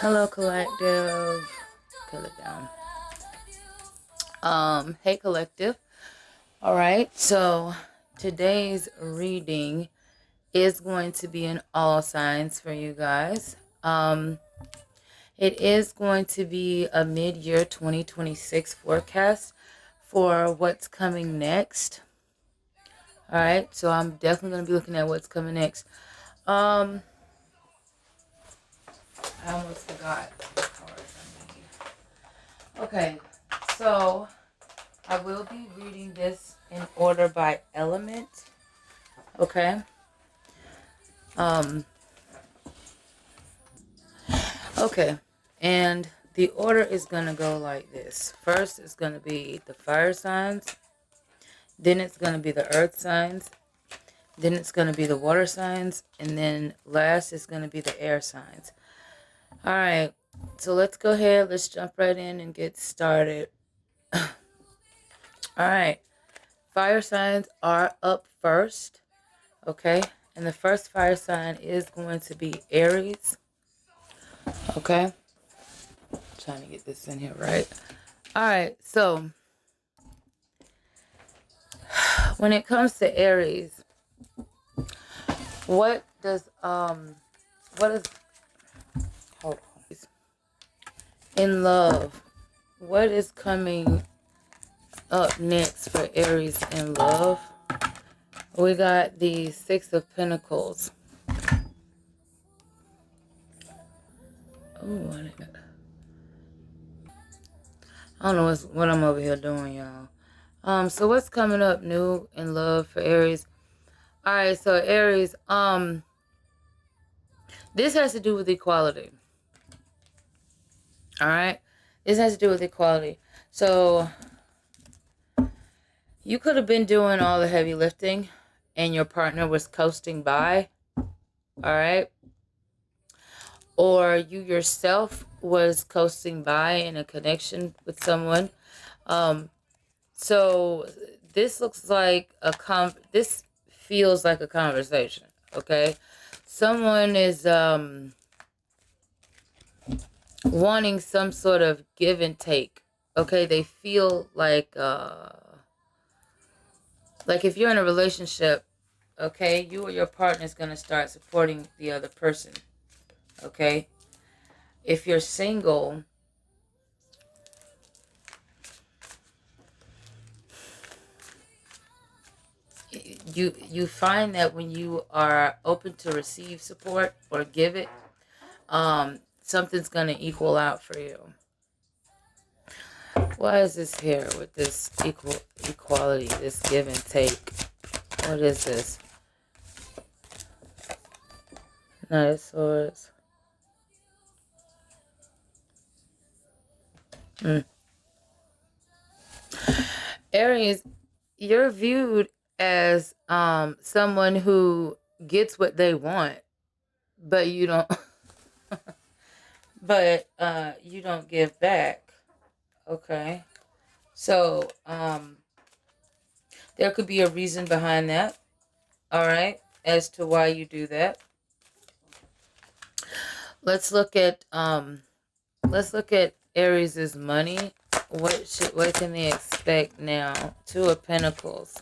Hello, collective. Cut it down. Hey, collective. All right. So today's reading is going to be in all signs for you guys. It is going to be a mid-year 2026 forecast for what's coming next. All right. So I'm definitely going to be looking at what's coming next. Um, I almost forgot the cards I need. Okay. So I will be reading this in order by element. Okay. Um. Okay. And the order is gonna go like this. First, it's gonna be the fire signs. Then it's gonna be the earth signs. Then it's gonna be the water signs, and then last is gonna be the air signs. All right. So let's go ahead. Let's jump right in and get started. All right. Fire signs are up first. Okay. And the first fire sign is going to be Aries. Okay. Trying to get this in here right. All right. So when it comes to Aries, what does what is hold on. In love? What is coming up next for Aries in love? We got the Six of Pentacles. Oh, I don't know what I'm over here doing, y'all. So what's coming up new in love for Aries? All right, so Aries, this has to do with equality. All right, this has to do with equality. So you could have been doing all the heavy lifting, and your partner was coasting by. All right, or you yourself was coasting by in a connection with someone. So this looks like this feels like a conversation. Okay, someone is wanting some sort of give and take. Okay, they feel like if you're in a relationship, okay, you or your partner is going to start supporting the other person. Okay, if you're single, you find that when you are open to receive support or give it, something's going to equal out for you. Why is this here with this equality, this give and take? What is this? Knight of Swords. Aries, you're viewed as someone who gets what they want, but you don't but you don't give back. Okay. So there could be a reason behind that. All right, as to why you do that. Let's look at Aries' money. What can they expect now? Two of Pentacles.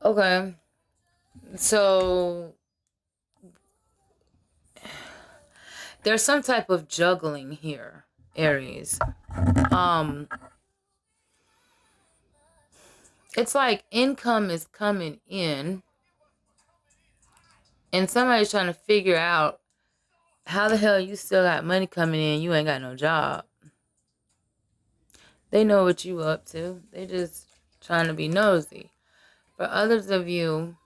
Okay. So there's some type of juggling here, Aries. It's like income is coming in and somebody's trying to figure out how the hell you still got money coming in, you ain't got no job. They know what you up to. They just trying to be nosy. For others of you,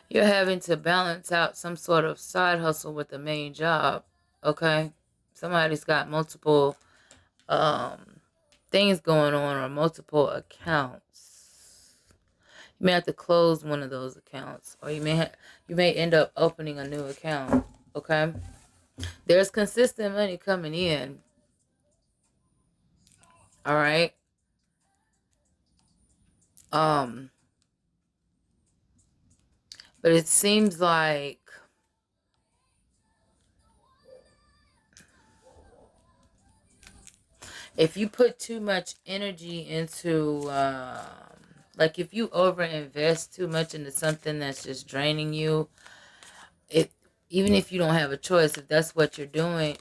you're having to balance out some sort of side hustle with the main job. Okay? Somebody's got multiple things going on or multiple accounts. You may have to close one of those accounts, or you may end up opening a new account. Okay? There's consistent money coming in. All right? Um But it seems like if you put too much energy into, like if you over invest too much into something that's just draining you, it, even if you don't have a choice, if that's what you're doing,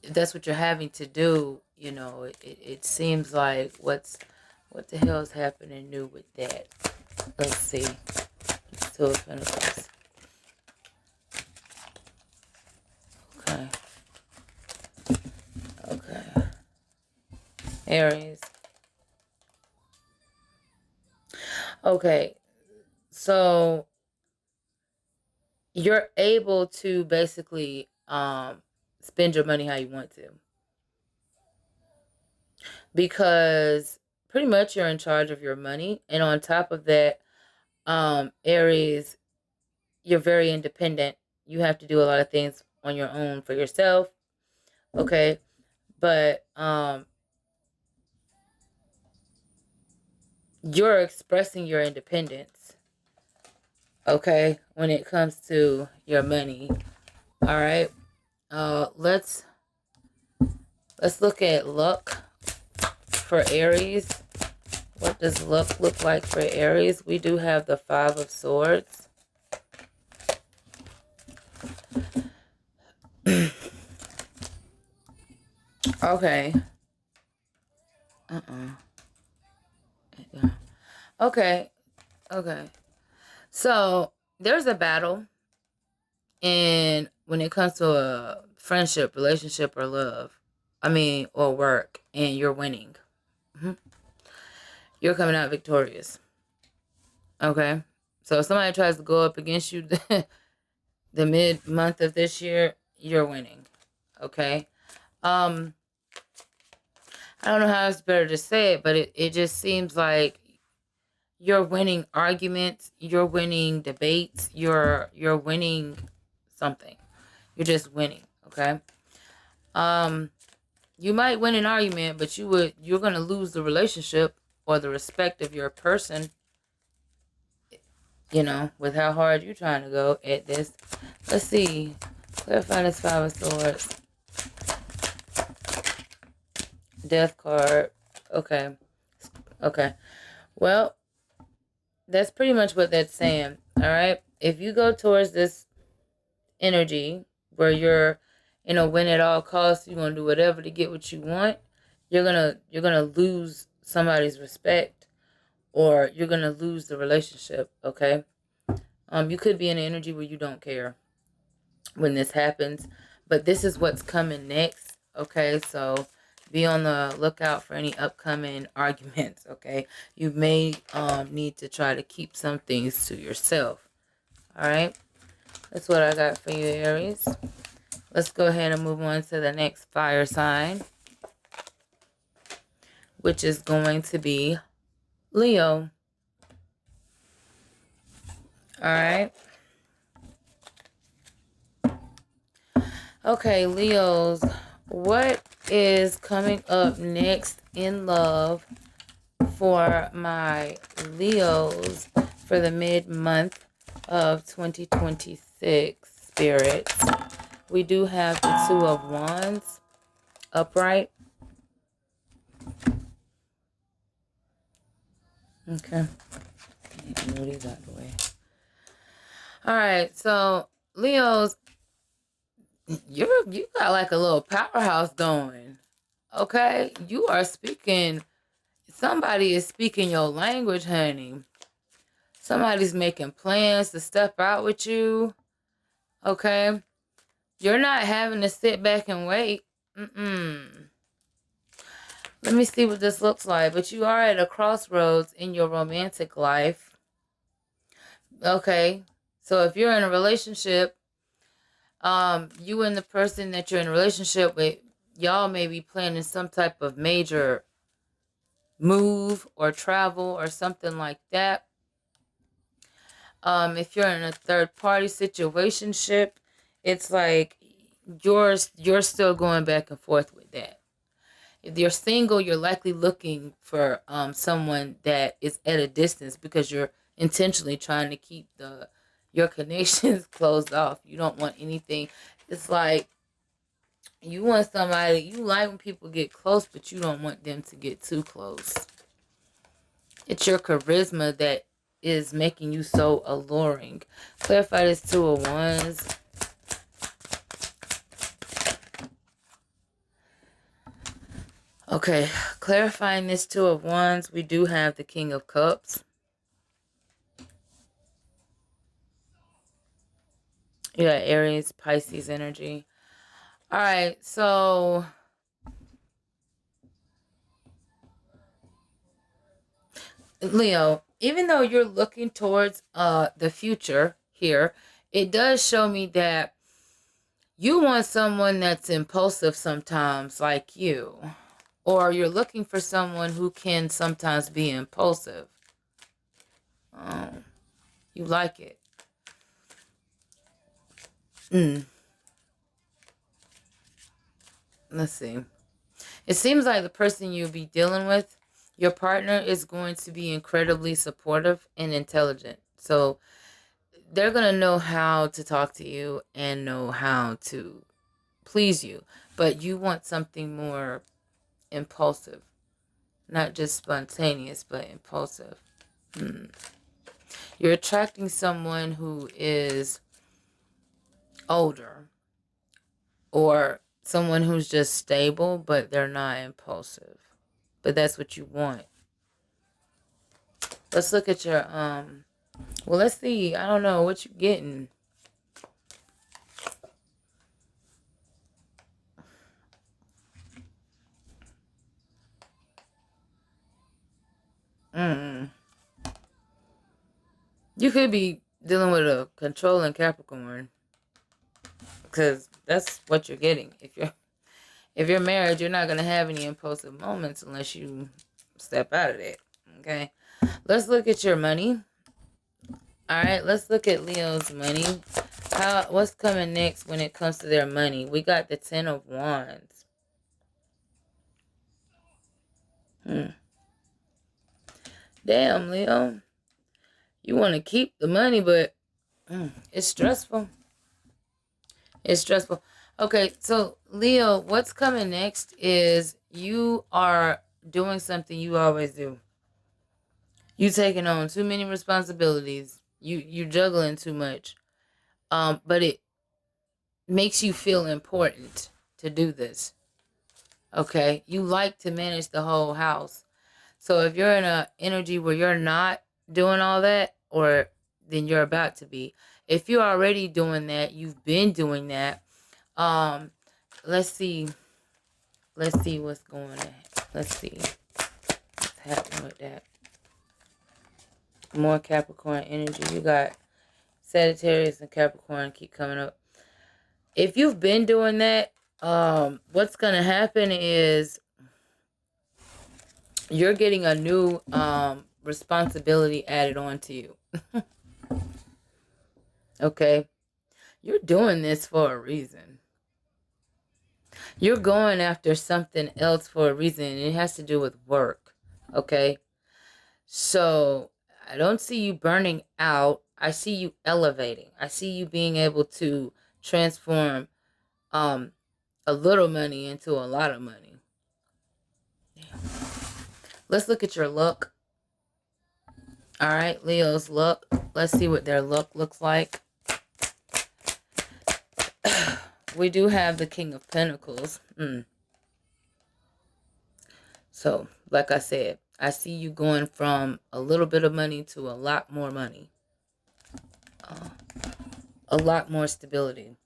if that's what you're having to do, you know, it seems like what the hell is happening new with that? Let's see. Two of Pentacles. Okay. Okay. Aries. Okay. So you're able to basically spend your money how you want to, because pretty much you're in charge of your money, and on top of that, Aries, you're very independent. You have to do a lot of things on your own for yourself. Okay. But you're expressing your independence, okay, when it comes to your money. All right. Let's look at luck for Aries. What does luck look like for Aries? We do have the Five of Swords. Okay. Okay. Okay. So there's a battle, and when it comes to a friendship, relationship, or love, or work, and you're winning. You're coming out victorious. Okay. So if somebody tries to go up against you the mid-month of this year, you're winning. Okay. I don't know how it's better to say it, but it just seems like you're winning arguments, you're winning debates, you're winning something. You're just winning, okay? You might win an argument, but you're gonna lose the relationship or the respect of your person, you know, with how hard you're trying to go at this. Let's see. Clarify this Five of Swords. Death card. Okay. Okay. Well, that's pretty much what that's saying. All right. If you go towards this energy where you're, win at all costs, you're gonna do whatever to get what you want, you're gonna lose somebody's respect, or you're gonna lose the relationship. Okay. You could be in an energy where you don't care when this happens, but this is what's coming next. Okay, so be on the lookout for any upcoming arguments. Okay, you may need to try to keep some things to yourself. All right, that's what I got for you, Aries. Let's go ahead and move on to the next fire sign, which is going to be Leo. All right. Okay, Leos, what is coming up next in love for my Leos for the mid-month of 2026, spirits? We do have the Two of Wands upright. Okay. Move these out of the way. All right, so Leos, you got like a little powerhouse going. Okay, you are speaking. Somebody is speaking your language, honey. Somebody's making plans to step out with you. Okay, you're not having to sit back and wait. Let me see what this looks like. But you are at a crossroads in your romantic life. Okay, so if you're in a relationship, you and the person that you're in a relationship with, y'all may be planning some type of major move or travel or something like that. If you're in a third party situationship, it's like you're still going back and forth with that. If you're single, you're likely looking for someone that is at a distance because you're intentionally trying to keep your connections closed off. You don't want anything. It's like you want somebody, you like when people get close, but you don't want them to get too close. It's your charisma that is making you so alluring. Clarify this Two of Wands. Okay, clarifying this Two of Wands, we do have the King of Cups. Yeah, Aries, Pisces energy. All right, so Leo, even though you're looking towards the future here, it does show me that you want someone that's impulsive sometimes, like you. Or you're looking for someone who can sometimes be impulsive. Oh, you like it. Let's see. It seems like the person you'll be dealing with, your partner, is going to be incredibly supportive and intelligent. So they're going to know how to talk to you and know how to please you. But you want something more impulsive. Not just spontaneous, but impulsive. You're attracting someone who is older. Or someone who's just stable, but they're not impulsive. But that's what you want. Let's look at your, well, let's see. I don't know what you're getting. You could be dealing with a controlling Capricorn. Because that's what you're getting. If you're married, you're not going to have any impulsive moments unless you step out of that. Okay? Let's look at your money. All right, let's look at Leo's money. What's coming next when it comes to their money? We got the Ten of Wands. Damn, Leo. You want to keep the money, but it's stressful. It's stressful. Okay, so Leo, what's coming next is you are doing something you always do. You taking on too many responsibilities. You juggling too much. But it makes you feel important to do this. Okay? You like to manage the whole house. So if you're in an energy where you're not doing all that, or then you're about to be. If you're already doing that, you've been doing that. Let's see. Let's see what's going on. Let's see what's happening with that. More Capricorn energy. You got Sagittarius and Capricorn keep coming up. If you've been doing that, what's gonna happen is you're getting a new responsibility added on to you. Okay? You're doing this for a reason. You're going after something else for a reason, and it has to do with work. Okay? So I don't see you burning out. I see you elevating. I see you being able to transform a little money into a lot of money. Damn. Let's look at your luck. All right, Leo's luck. Let's see what their luck looks like. We do have the King of Pentacles. So, like I said, I see you going from a little bit of money to a lot more money. A lot more stability.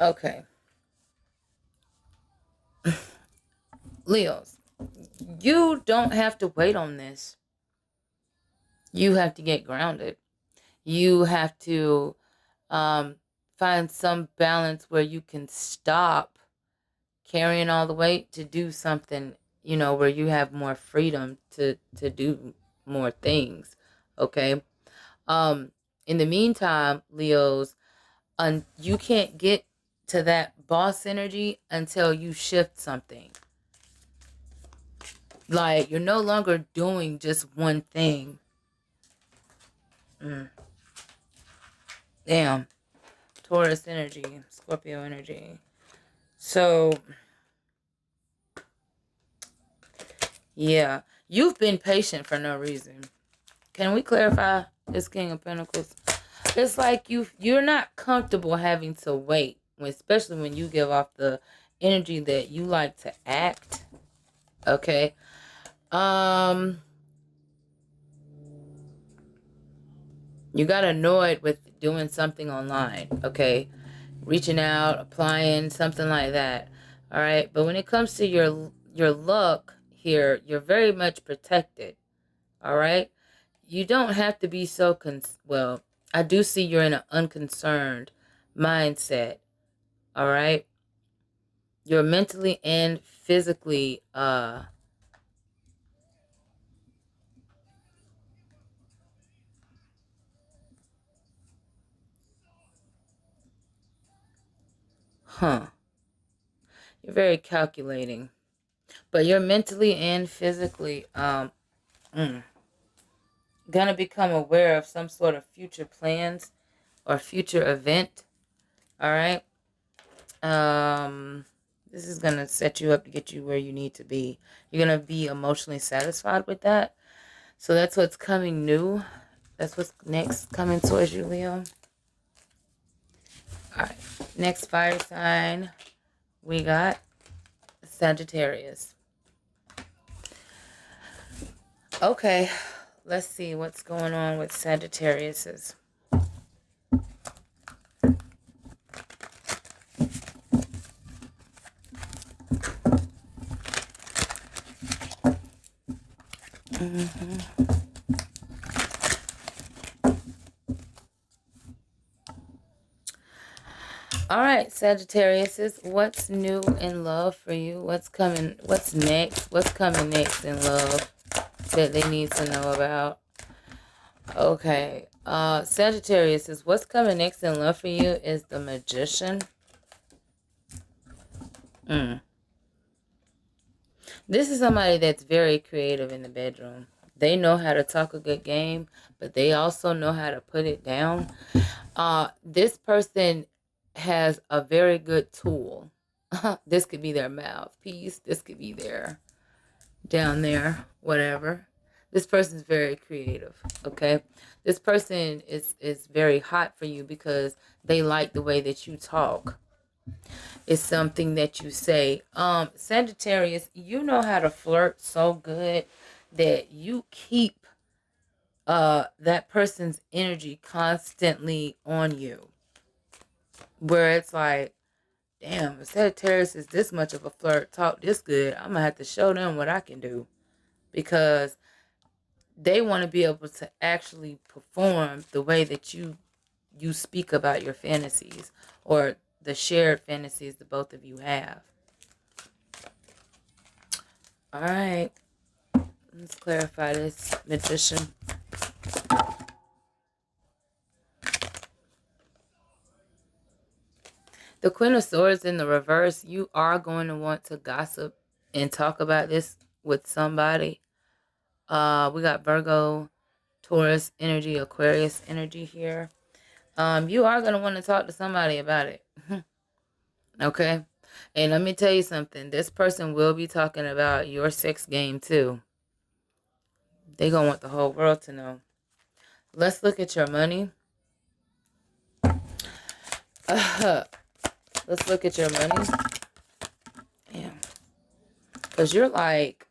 Okay. Leos, you don't have to wait on this. You have to get grounded. You have to find some balance where you can stop carrying all the weight to do something, where you have more freedom to do more things. Okay. In the meantime, Leos, you can't get to that boss energy until you shift something. Like, you're no longer doing just one thing. Damn. Taurus energy, Scorpio energy. So, yeah. You've been patient for no reason. Can we clarify this King of Pentacles? It's like you're not comfortable having to wait, especially when you give off the energy that you like to act. Okay. You got annoyed with doing something online, okay? Reaching out, applying, something like that. All right? But when it comes to your luck here, you're very much protected. All right? You don't have to be so well, I do see you're in an unconcerned mindset. All right? You're mentally and physically you're very calculating. But you're mentally and physically gonna become aware of some sort of future plans or future event. All right. This is gonna set you up to get you where you need to be. You're gonna be emotionally satisfied with that. So that's what's coming new. That's what's next coming towards you, Leo. All right. Next fire sign we got Sagittarius. Okay. Let's see what's going on with Sagittarius's. All right, Sagittarius, what's new in love for you? What's coming? What's next? What's coming next in love that they need to know about? Okay, Sagittarius, what's coming next in love for you is the Magician. This is somebody that's very creative in the bedroom. They know how to talk a good game, but they also know how to put it down. This person has a very good tool. This could be their mouthpiece. This could be their down there, whatever. This person is very creative, okay? This person is very hot for you because they like the way that you talk. It's something that you say. Sagittarius, you know how to flirt so good that you keep that person's energy constantly on you. Where it's like, damn, if Sagittarius is this much of a flirt, talk this good, I'm gonna have to show them what I can do. Because they want to be able to actually perform the way that you speak about your fantasies or the shared fantasies that both of you have. All right, let's clarify this, Magician. The Queen of Swords in the reverse, you are going to want to gossip and talk about this with somebody. We got Virgo, Taurus energy, Aquarius energy here. You are going to want to talk to somebody about it. Okay? And let me tell you something. This person will be talking about your sex game too. They're going to want the whole world to know. Let's look at your money. Let's look at your money. Damn. Because you're like,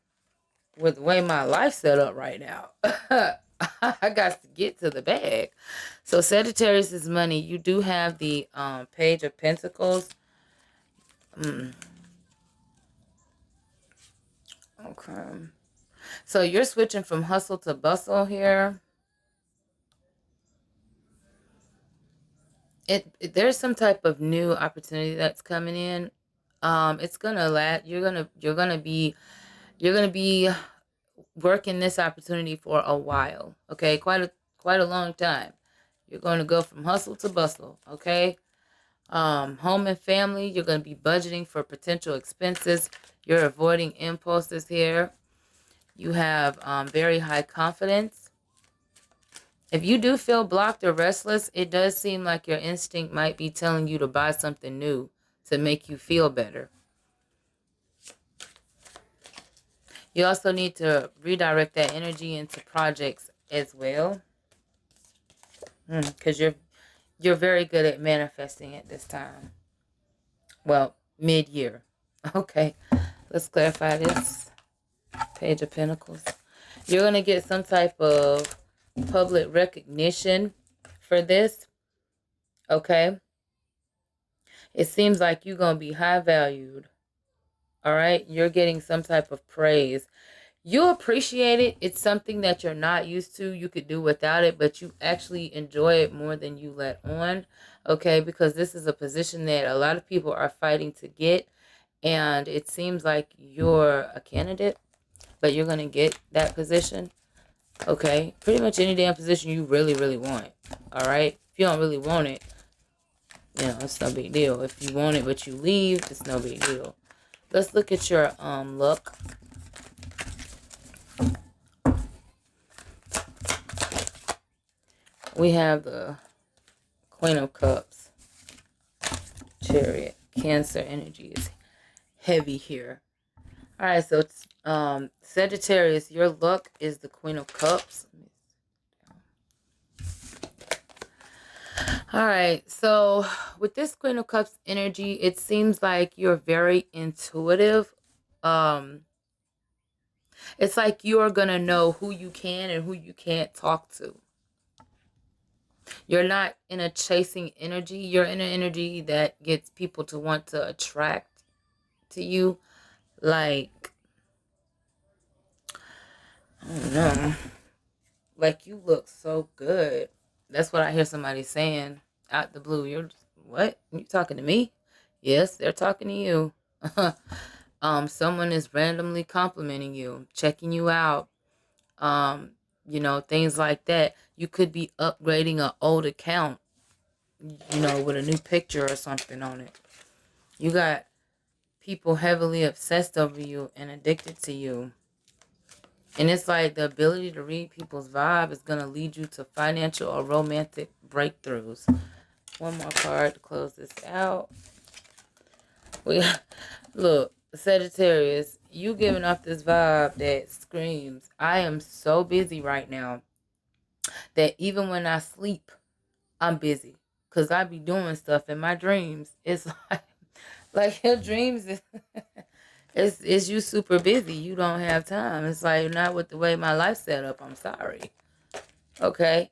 with the way my life's set up right now, I got to get to the bag. So Sagittarius' money, you do have the Page of Pentacles. Okay. So you're switching from hustle to bustle here. There's some type of new opportunity that's coming in. It's gonna last. You're gonna be working this opportunity for a while. Okay, quite a long time. You're going to go from hustle to bustle. Okay. Home and family, you're going to be budgeting for potential expenses. You're avoiding impulses here. You have very high confidence. If you do feel blocked or restless, it does seem like your instinct might be telling you to buy something new to make you feel better. You also need to redirect that energy into projects as well. Because you're very good at manifesting at this time. Well, mid-year. Okay, let's clarify this. Page of Pentacles. You're going to get some type of public recognition for this. Okay. It seems like you're going to be high valued. All right. You're getting some type of praise. You appreciate it. It's something that you're not used to. You could do without it, but you actually enjoy it more than you let on. Okay. Because this is a position that a lot of people are fighting to get. And it seems like you're a candidate, but you're going to get that position. Okay. Pretty much any damn position you really, really want. All right. If you don't really want it, you know, it's no big deal. If you want it but you leave, it's no big deal. Let's look at your luck. We have the Queen of Cups. Chariot. Cancer energy is heavy here. Alright, so it's Sagittarius, your luck is the Queen of Cups. Alright, so with this Queen of Cups energy, it seems like you're very intuitive. It's like you're going to know who you can and who you can't talk to. You're not in a chasing energy. You're in an energy that gets people to want to attract to you. Like, I don't know. Like, you look so good. That's what I hear somebody saying out the blue. You're just, what? You talking to me? Yes, they're talking to you. Someone is randomly complimenting you, checking you out. You know, things like that. You could be upgrading an old account, you know, with a new picture or something on it. You got people heavily obsessed over you and addicted to you. And it's like the ability to read people's vibe is going to lead you to financial or romantic breakthroughs. One more card to close this out. Look, Sagittarius, you giving off this vibe that screams, I am so busy right now that even when I sleep, I'm busy. Because I be doing stuff in my dreams. It's like your dreams is it's you super busy. You don't have time. It's like not with the way my life's set up. I'm sorry. Okay.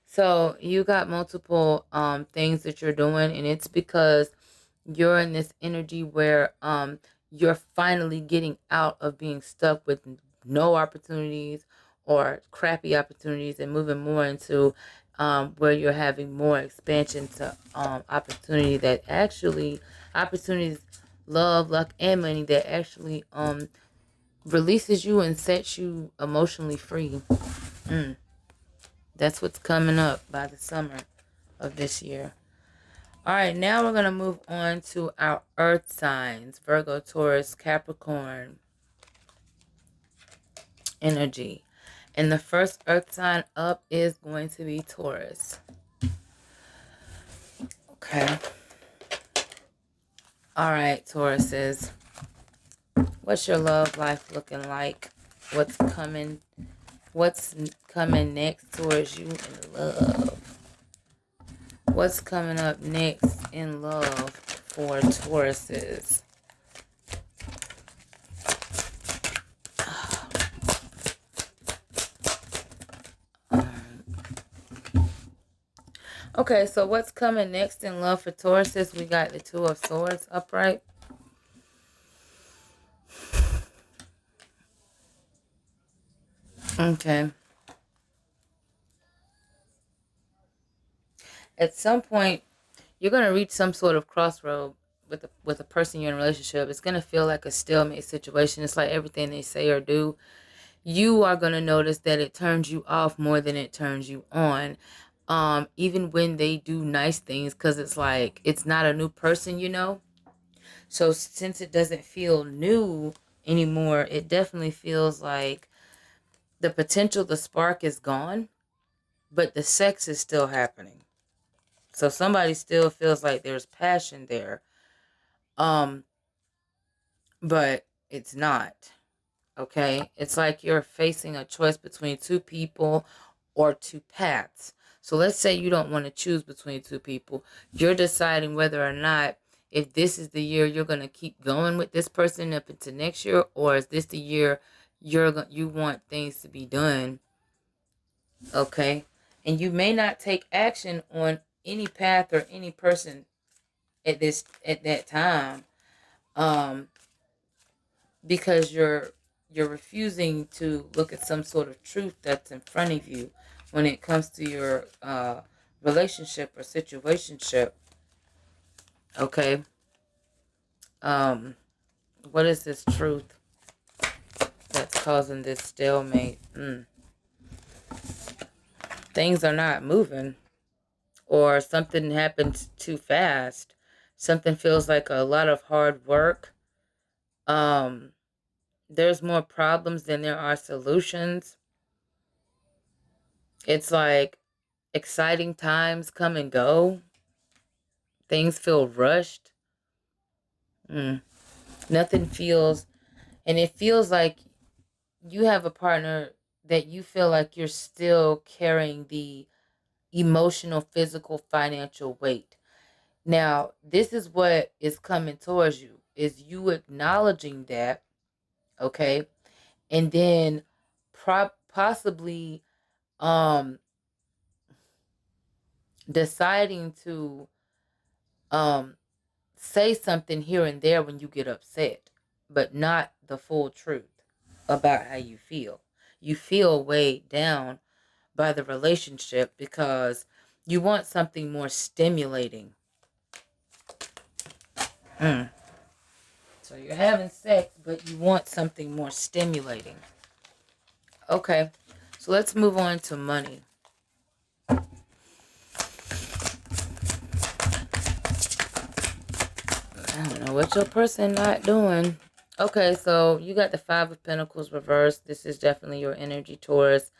So you got multiple things that you're doing, and it's because you're in this energy where you're finally getting out of being stuck with no opportunities or crappy opportunities and moving more into where you're having more expansion to opportunity that actually opportunities, love, luck, and money that actually releases you and sets you emotionally free. That's what's coming up by the summer of this year. All right, now we're going to move on to our earth signs. Virgo, Taurus, Capricorn energy. And the first earth sign up is going to be Taurus. Okay. All right, Tauruses. What's your love life looking like? What's coming next towards you in love? What's coming up next in love for Tauruses? Okay, so what's coming next in love for Tauruses? We got the Two of Swords upright. Okay. At some point, you're going to reach some sort of crossroad with a person you're in a relationship. It's going to feel like a stalemate situation. It's like everything they say or do, you are going to notice that it turns you off more than it turns you on. even when they do nice things, because it's like it's not a new person, you know. So since it doesn't feel new anymore, it definitely feels like the potential, the spark is gone, but the sex is still happening. So somebody still feels like there's passion there. Um, but it's not. Okay? It's like you're facing a choice between two people or two paths. So let's say you don't want to choose between two people. You're deciding whether or not, if this is the year you're going to keep going with this person up into next year, or is this the year you want things to be done. Okay? And you may not take action on any path or any person at that time, um because you're refusing to look at some sort of truth that's in front of you when it comes to your relationship or situationship. Okay. um what is this truth that's causing this stalemate? Things are not moving, or something happens too fast. Something feels like a lot of hard work. um there's more problems than there are solutions. It's like exciting times come and go. Things feel rushed. Mm. Nothing feels, and it feels like you have a partner that you feel like you're still carrying the emotional, physical, financial weight. Now, this is what is coming towards you, is you acknowledging that, okay? And then possibly um deciding to um say something here and there when you get upset, but not the full truth about how you feel. You feel weighed down by the relationship because you want something more stimulating. Mm. So you're having sex, but you want something more stimulating. Okay, so let's move on to money. I don't know what your person not doing. Okay, so you got the Five of Pentacles reversed. This is definitely your energy, Taurus.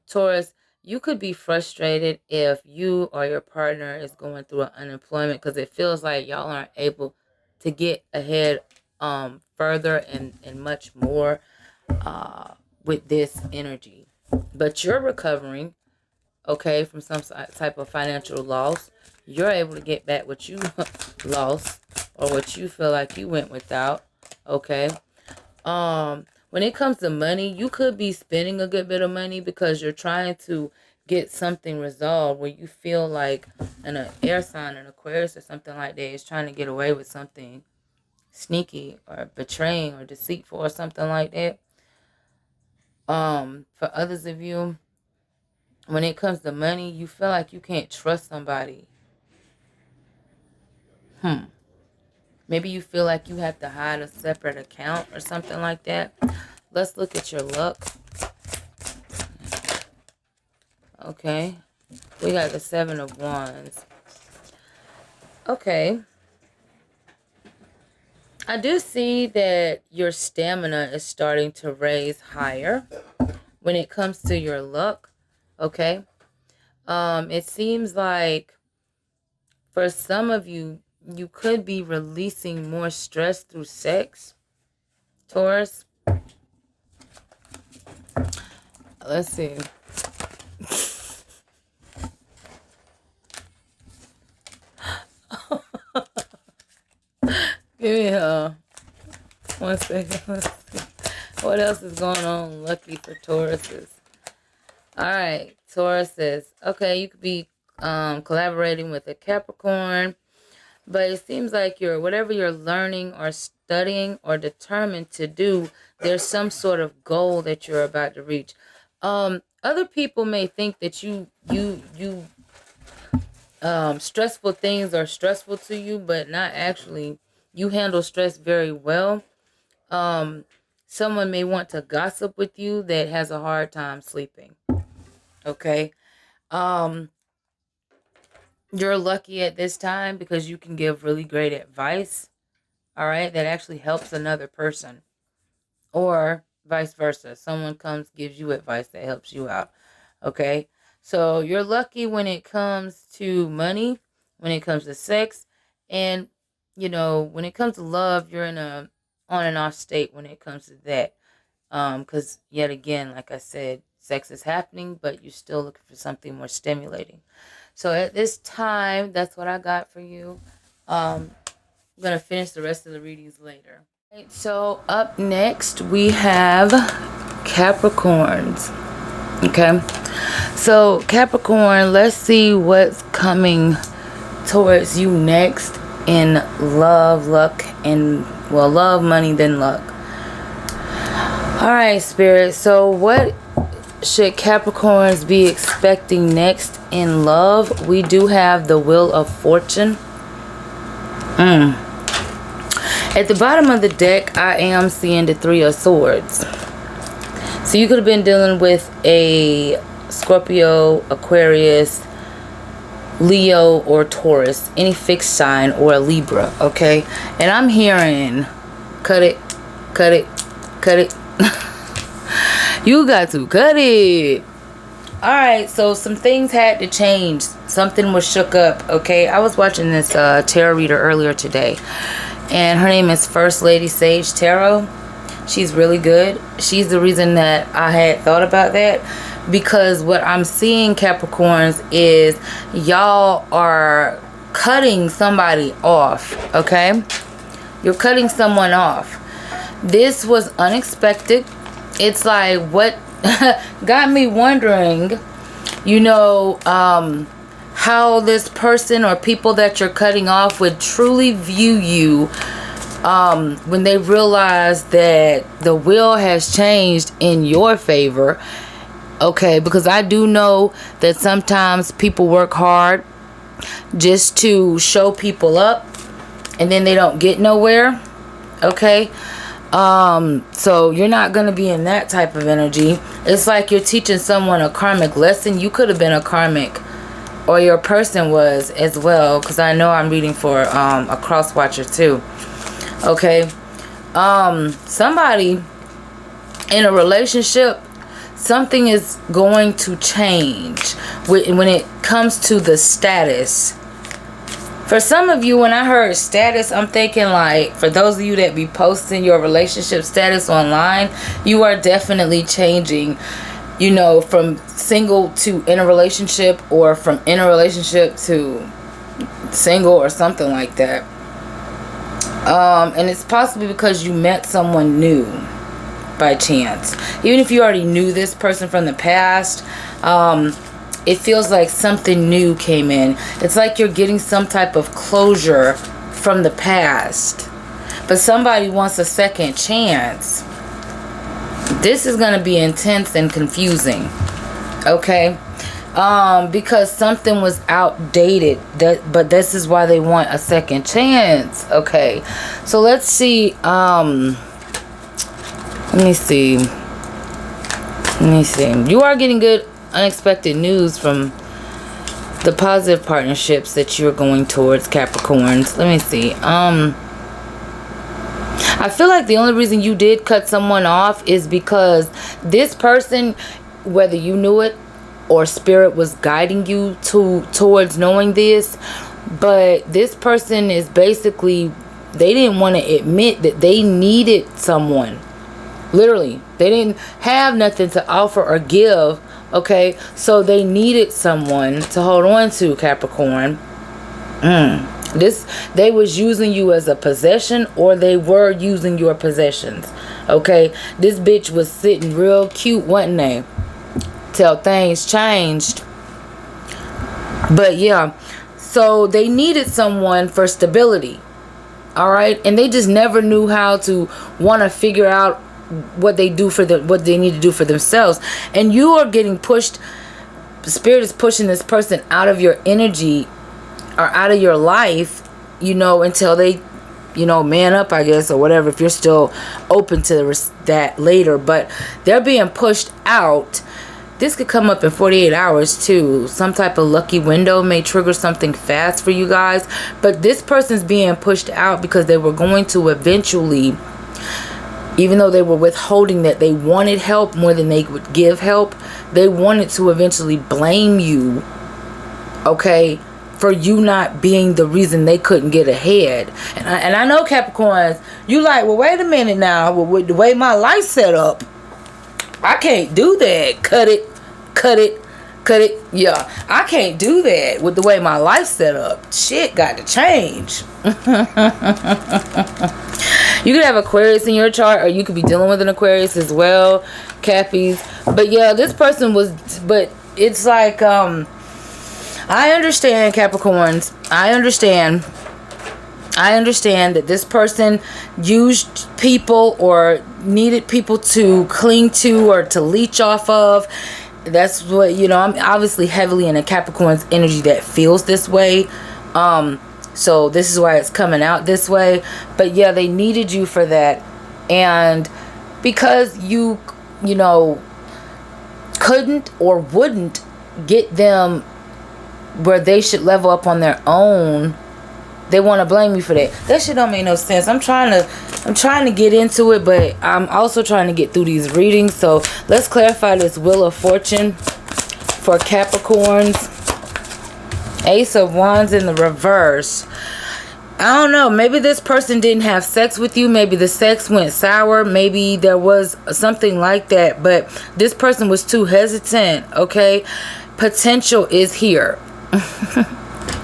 Taurus, you could be frustrated if you or your partner is going through an unemployment, because it feels like y'all aren't able to get ahead further and much more with this energy. But you're recovering, okay, from some type of financial loss. You're able to get back what you lost or what you feel like you went without, okay? When it comes to money, you could be spending a good bit of money because you're trying to get something resolved where you feel like an air sign, an Aquarius or something like that is trying to get away with something sneaky or betraying or deceitful or something like that. For others of you, when it comes to money, you feel like you can't trust somebody. Maybe you feel like you have to hide a separate account or something like that. Let's look at your luck. Okay. We got the Seven of Wands. Okay. I do see that your stamina is starting to raise higher when it comes to your luck. Okay. It seems like for some of you, you could be releasing more stress through sex, Taurus. Let's see. Give me 1 second. Let's see. What else is going on lucky for Tauruses? All right, Tauruses. Okay, you could be collaborating with a Capricorn, but it seems like whatever you're learning or studying or determined to do, there's some sort of goal that you're about to reach. Other people may think that stressful things are stressful to you, but not actually. You handle stress very well. Someone may want to gossip with you that has a hard time sleeping. Okay. Um, you're lucky at this time because you can give really great advice, all right, that actually helps another person. Or vice versa. Someone comes, gives you advice that helps you out. Okay? So you're lucky when it comes to money, when it comes to sex, and when it comes to love, you're in a on and off state when it comes to that. Because yet again, like I said, sex is happening, but you're still looking for something more stimulating. So at this time, that's what I got for you. I'm gonna finish the rest of the readings later. Right, so up next we have Capricorns. Okay, so Capricorn, let's see what's coming towards you next in love, luck, and love, money, then luck. All right, Spirit. So what should Capricorns be expecting next in love? We do have the Wheel of Fortune. At the bottom of the deck, I am seeing the Three of Swords. So you could have been dealing with a Scorpio, Aquarius, Leo, or Taurus. Any fixed sign, or a Libra, okay? And I'm hearing, cut it, cut it, cut it. You got to cut it. Alright, so some things had to change. Something was shook up, okay? I was watching this tarot reader earlier today. And her name is First Lady Sage Tarot. She's really good. She's the reason that I had thought about that. Because what I'm seeing, Capricorns, is y'all are cutting somebody off, okay? You're cutting someone off. This was unexpected. It's like, what got me wondering, how this person or people that you're cutting off would truly view you when they realize that the wheel has changed in your favor. Okay, because I do know that sometimes people work hard just to show people up and then they don't get nowhere. Okay, so you're not going to be in that type of energy. It's like you're teaching someone a karmic lesson. You could have been a karmic, or your person was as well, because I know I'm reading for a cross watcher too. Okay, somebody in a relationship, something is going to change when it comes to the status. For some of you, when I heard status, I'm thinking like, for those of you that be posting your relationship status online, you are definitely changing, from single to in a relationship, or from in a relationship to single, or something like that. And it's possibly because you met someone new by chance. Even if you already knew this person from the past, it feels like something new came in. It's like you're getting some type of closure from the past. But somebody wants a second chance. This is going to be intense and confusing. Okay? Because something was outdated. But this is why they want a second chance. Okay? So let's see. Let me see. You are getting good unexpected news from the positive partnerships that you're going towards, Capricorns. Let me see. I feel like the only reason you did cut someone off is because this person, whether you knew it or spirit was guiding you towards knowing this, but this person is basically, they didn't want to admit that they needed someone. Literally, they didn't have nothing to offer or give. Okay, so they needed someone to hold on to, Capricorn. They was using you as a possession, or they were using your possessions. Okay, this bitch was sitting real cute, wasn't they? Till things changed. But yeah, so they needed someone for stability. All right, and they just never knew how to want to figure out what they do for what they need to do for themselves. And you are getting pushed. Spirit is pushing this person out of your energy or out of your life, until they, man up, I guess, or whatever, if you're still open to that later. But they're being pushed out This could come up in 48 hours too. Some type of lucky window may trigger something fast for you guys. But this person's being pushed out because they were going to eventually, even though they were withholding that they wanted help more than they would give help, they wanted to eventually blame you, okay, for you not being the reason they couldn't get ahead. And I know, Capricorns, you like, well, wait a minute now. Well, with the way my life's set up, I can't do that. Cut it. Yeah, I can't do that with the way my life's set up. Shit got to change. You could have Aquarius in your chart, or you could be dealing with an Aquarius as well, Cappies. But yeah, this person was, but it's like, I understand, Capricorns. I understand that this person used people or needed people to cling to or to leech off of. That's what, you know, I'm obviously heavily in a Capricorn's energy that feels this way. So this is why it's coming out this way. But yeah, they needed you for that. And because you know, couldn't or wouldn't get them where they should level up on their own, they want to blame you for that. That shit don't make no sense. I'm trying to get into it, but I'm also trying to get through these readings. So let's clarify this Wheel of Fortune for Capricorns. Ace of Wands in the reverse. I don't know. Maybe this person didn't have sex with you. Maybe the sex went sour. Maybe there was something like that. But this person was too hesitant, okay? Potential is here.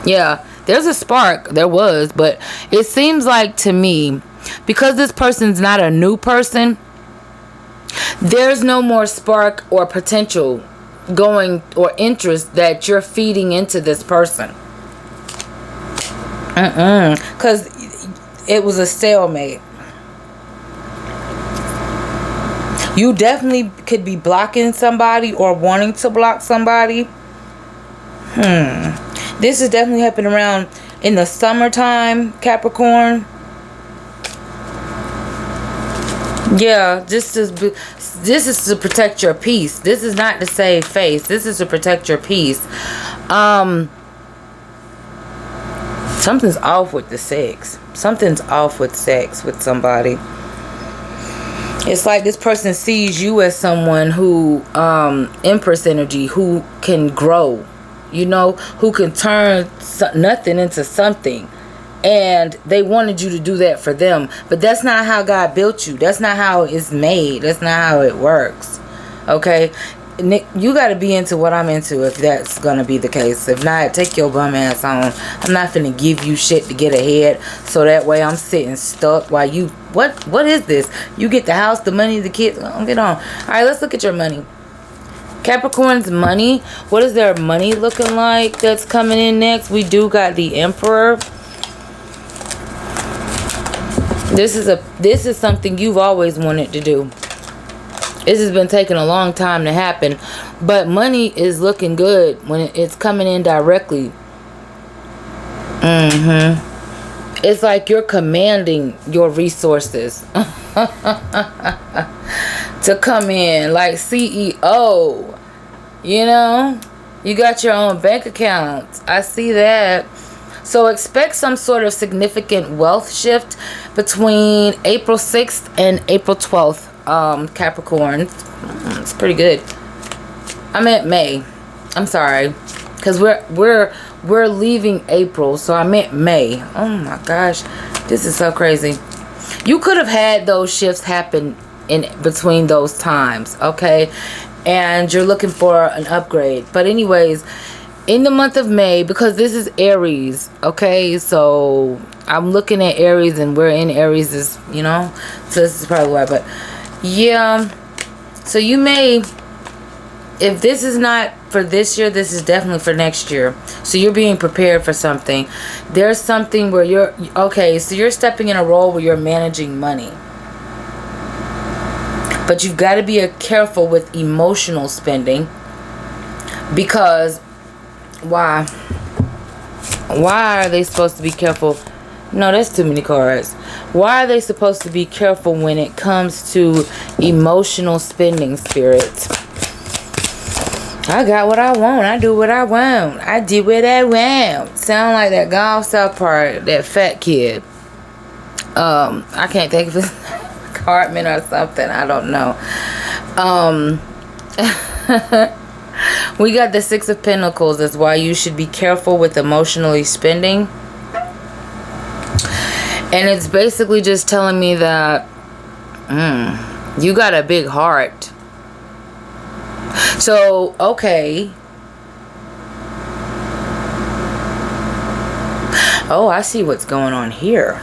Yeah, there's a spark. There was. But it seems like to me, because this person's not a new person, there's no more spark or potential going or interest that you're feeding into this person. Because it was a stalemate. You definitely could be blocking somebody or wanting to block somebody. This is definitely happening around in the summertime, Capricorn. Yeah, this is to protect your peace. This is not to save face. This is to protect your peace. Something's off with the sex. Something's off with sex with somebody. It's like this person sees you as someone who, Empress energy, who can grow, you know, who can turn nothing into something. And they wanted you to do that for them. But that's not how God built you. That's not how it's made. That's not how it works. Okay? Nick, you got to be into what I'm into if that's going to be the case. If not, take your bum ass on. I'm not finna give you shit to get ahead. So that way I'm sitting stuck while you... What is this? You get the house, the money, the kids. Oh, get on. Alright, let's look at your money. Capricorn's money. What is their money looking like that's coming in next? We do got the Emperor. This is something you've always wanted to do. This has been taking a long time to happen, but money is looking good when it's coming in directly. It's like you're commanding your resources to come in, like CEO. You know, you got your own bank account. I see that. So expect some sort of significant wealth shift between April 6th and April 12th, Capricorn. It's pretty good. I meant May. I'm sorry, because we're leaving April, so I meant May. Oh my gosh, this is so crazy. You could have had those shifts happen in between those times, okay? And you're looking for an upgrade. But anyways, in the month of May, because this is Aries, okay, so I'm looking at Aries and we're in Aries, is, you know, so this is probably why. But yeah, so you may, if this is not for this year, this is definitely for next year. So you're being prepared for something. There's something where you're, okay, so you're stepping in a role where you're managing money. But you've got to be careful with emotional spending, because why are they supposed to be careful? No, that's too many cards. Why are they supposed to be careful when it comes to emotional spending, Spirit? I got what I want. I do what I want. I did what I want. Sound like that guy off South Park, that fat kid. I can't think of his Cartman or something. I don't know. We got the Six of Pentacles. That's why you should be careful with emotionally spending. And it's basically just telling me that you got a big heart. So, okay. Oh, I see what's going on here.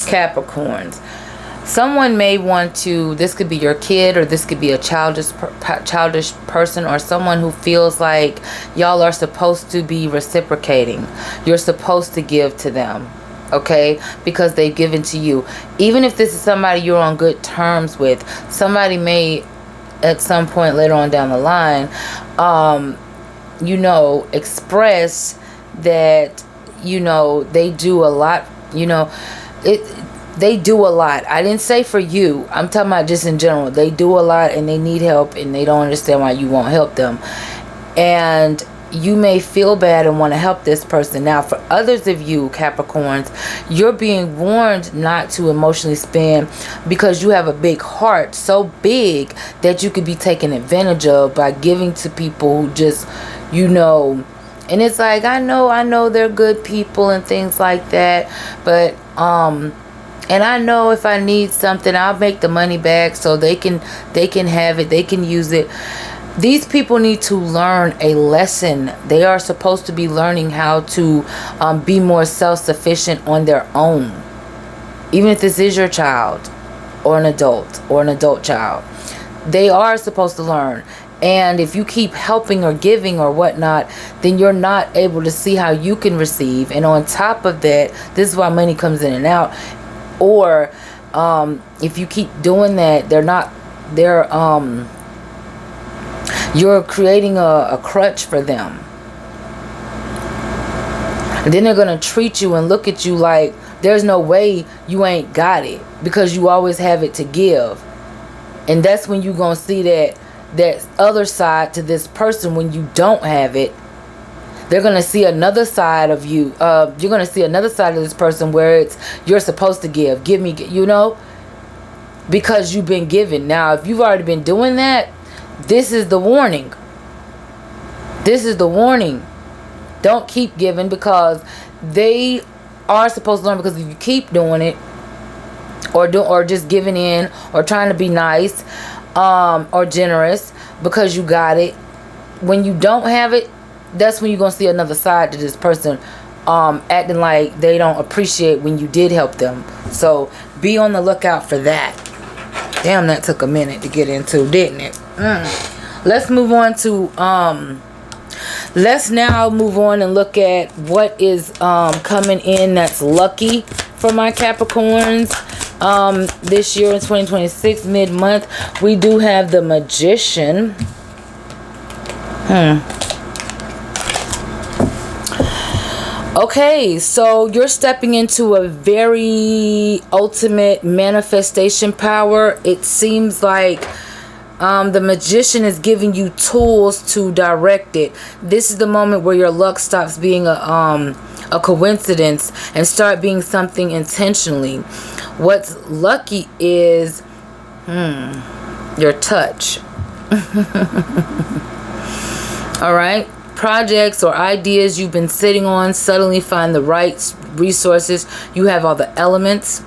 Capricorns. Someone may want to, this could be your kid, or this could be a childish person, or someone who feels like y'all are supposed to be reciprocating. You're supposed to give to them, okay? Because they've given to you. Even if this is somebody you're on good terms with, somebody may, at some point later on down the line, you know, express that, you know, they do a lot, you know, they do a lot. I didn't say for you. I'm talking about just in general. They do a lot and they need help and they don't understand why you won't help them. And you may feel bad and want to help this person. Now, for others of you, Capricorns, you're being warned not to emotionally spend because you have a big heart, so big that you could be taken advantage of by giving to people who just, you know, and it's like, I know they're good people and things like that, but and I know if I need something, I'll make the money back so they can have it, they can use it. These people need to learn a lesson. They are supposed to be learning how to be more self-sufficient on their own. Even if this is your child or an adult child. They are supposed to learn. And if you keep helping or giving or whatnot, then you're not able to see how you can receive. And on top of that, this is why money comes in and out. Or if you keep doing that, you're creating a crutch for them. And then they're going to treat you and look at you like there's no way you ain't got it, because you always have it to give. And that's when you're going to see that other side to this person. When you don't have it, they're going to see another side of you. You're going to see another side of this person where it's, you're supposed to give me, you know, because you've been given. Now, if you've already been doing that, this is the warning. This is the warning. Don't keep giving, because they are supposed to learn. Because if you keep doing it, or just giving in, or trying to be nice, or generous because you got it, when you don't have it, that's when you're going to see another side to this person, acting like they don't appreciate when you did help them. So be on the lookout for that. Damn, that took a minute to get into, didn't it? Let's move on to let's now move on and look at what is coming in that's lucky for my Capricorns this year in 2026, mid-month. We do have the Magician. Okay, so you're stepping into a very ultimate manifestation power. It seems like the Magician is giving you tools to direct it. This is the moment where your luck stops being a coincidence and start being something intentionally. What's lucky is your touch. All right. Projects or ideas you've been sitting on suddenly find the right resources. You have all the elements.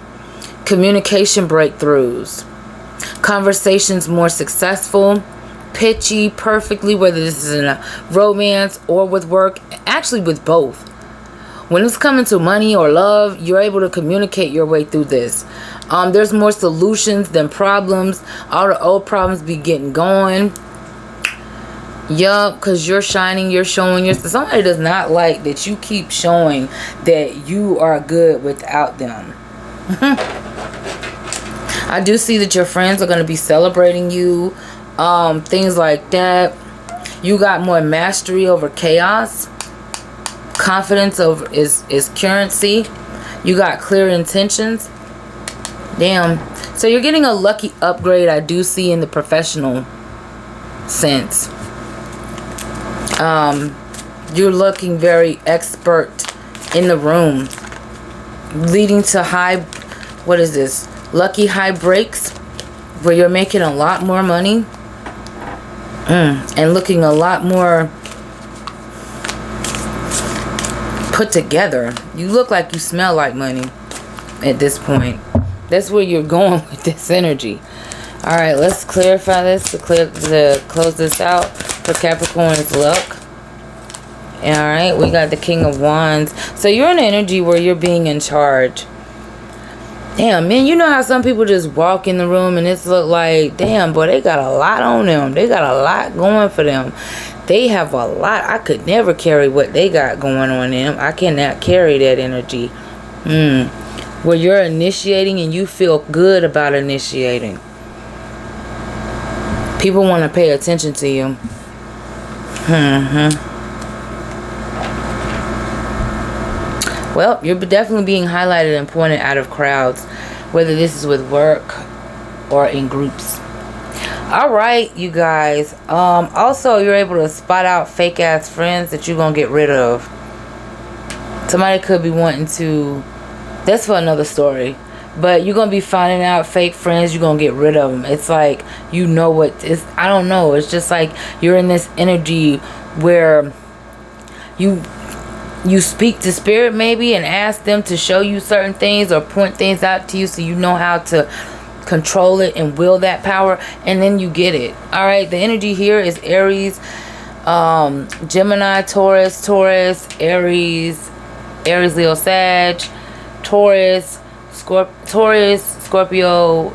Communication breakthroughs. Conversations more successful. Pitchy perfectly, whether this is in a romance or with work. Actually with both. When it's coming to money or love, you're able to communicate your way through this. There's more solutions than problems. All the old problems be getting going. Yup, because you're shining, you're showing somebody does not like that you keep showing that you are good without them. I do see that your friends are going to be celebrating you, things like that. You got more mastery over chaos. Confidence over is currency. You got clear intentions. Damn. So you're getting a lucky upgrade, I do see, in the professional sense. You're looking very expert in the room, leading to high, what is this? Lucky high breaks, where you're making a lot more money. And looking a lot more put together. You look like you smell like money at this point. That's where you're going with this energy. All right, let's clarify this to close this out for Capricorn's luck. All right, we got the King of Wands. So you're in an energy where you're being in charge. Damn, man, you know how some people just walk in the room and it's look like, damn, boy, they got a lot on them. They got a lot going for them. They have a lot. I could never carry what they got going on them. I cannot carry that energy. Where you're initiating and you feel good about initiating. People want to pay attention to you. Well, you're definitely being highlighted and pointed out of crowds, whether this is with work or in groups. All right, you guys. Also, you're able to spot out fake ass friends that you're gonna get rid of. Somebody could be wanting to. That's for another story. But you're gonna be finding out fake friends. You're gonna get rid of them. It's like, you know what? I don't know. It's just like you're in this energy where you speak to spirit maybe and ask them to show you certain things or point things out to you so you know how to control it and will that power, and then you get it. All right, the energy here is Aries, Gemini, Taurus, Aries, Leo, Sag, Taurus, Scorpio,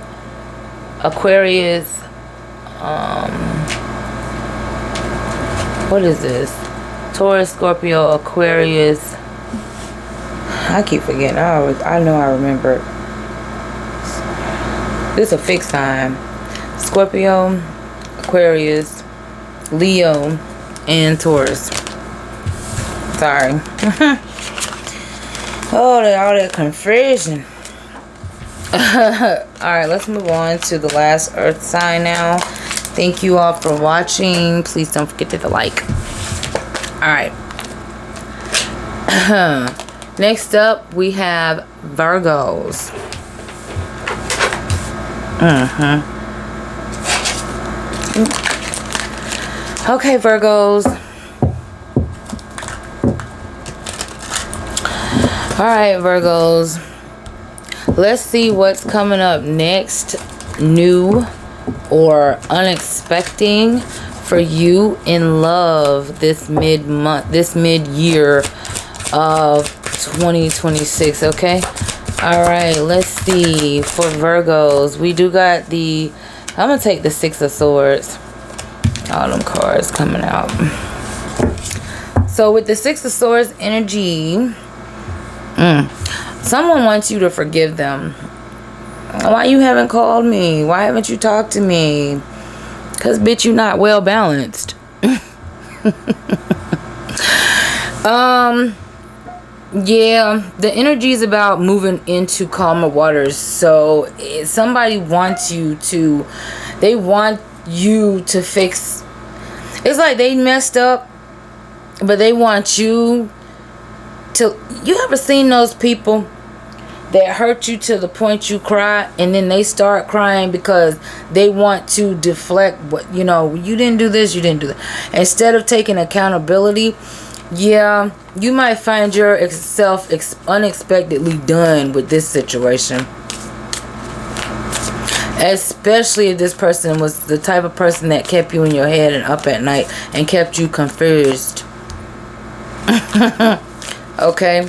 Aquarius. What is this? Taurus, Scorpio, Aquarius. I keep forgetting. I know I remember. This is a fixed sign. Scorpio, Aquarius, Leo, and Taurus. Sorry. All that confusion. Alright, let's move on to the last earth sign now. Thank you all for watching. Please don't forget to hit the like. Alright. Next up, we have Virgos. Okay, Virgos. Alright, Virgos. Let's see what's coming up next, new or unexpected for you in love this mid-year of 2026, okay? All right, let's see. For Virgos, we do got the, I'm going to take the Six of Swords. All them cards coming out. So with the Six of Swords energy, someone wants you to forgive them. Why you haven't called me? Why haven't you talked to me? Because, bitch, you not well balanced. Yeah, the energy is about moving into calmer waters. So somebody wants you to, they want you to fix. It's like they messed up, but they want you to. You ever seen those people that hurt you to the point you cry, and then they start crying because they want to deflect what, you know, you didn't do this, you didn't do that. Instead of taking accountability, yeah, you might find yourself unexpectedly done with this situation. Especially if this person was the type of person that kept you in your head and up at night and kept you confused. Okay.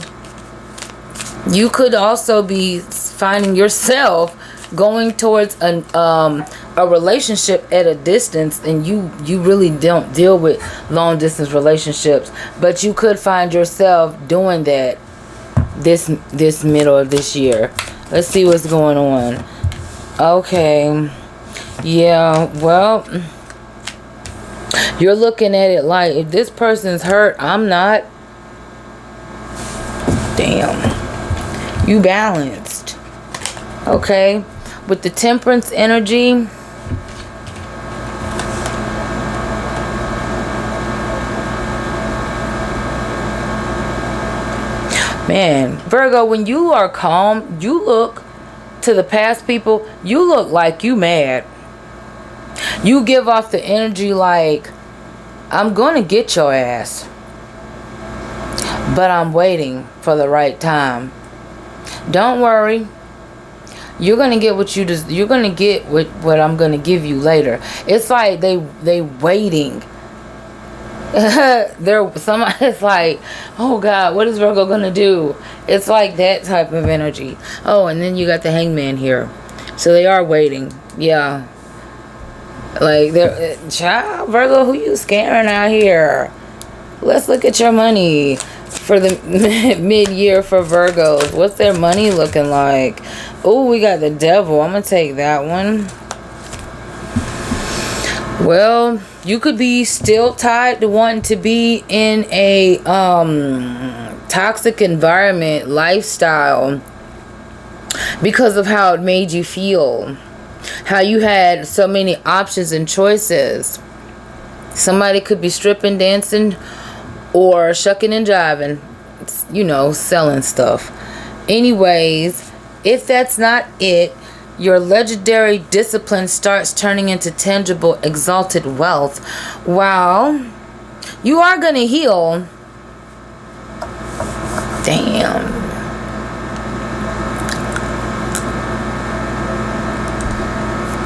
You could also be finding yourself going towards a relationship at a distance, and you really don't deal with long distance relationships, but you could find yourself doing that this middle of this year. Let's see what's going on. Okay, yeah, well, you're looking at it like, if this person's hurt, I'm not. Damn. You balanced. Okay, with the Temperance energy, Man, Virgo, when you are calm, you look to the past people, you look like you mad. You give off the energy like, I'm gonna get your ass, but I'm waiting for the right time. Don't worry. You're gonna get what you're gonna get what I'm gonna give you later. It's like they waiting. It's like, oh God, what is Virgo gonna do? It's like that type of energy. Oh, and then you got the Hangman here, so they are waiting. Yeah, like they're child Virgo. Who you scaring out here? Let's look at your money for the mid-year for Virgos. What's their money looking like? Oh, we got the Devil. I'm gonna take that one. Well, you could be still tied to wanting to be in a toxic environment, lifestyle, because of how it made you feel. How you had so many options and choices. Somebody could be stripping, dancing, or shucking and jiving, you know, selling stuff. Anyways, if that's not it, your legendary discipline starts turning into tangible, exalted wealth. Wow. You are going to heal. Damn.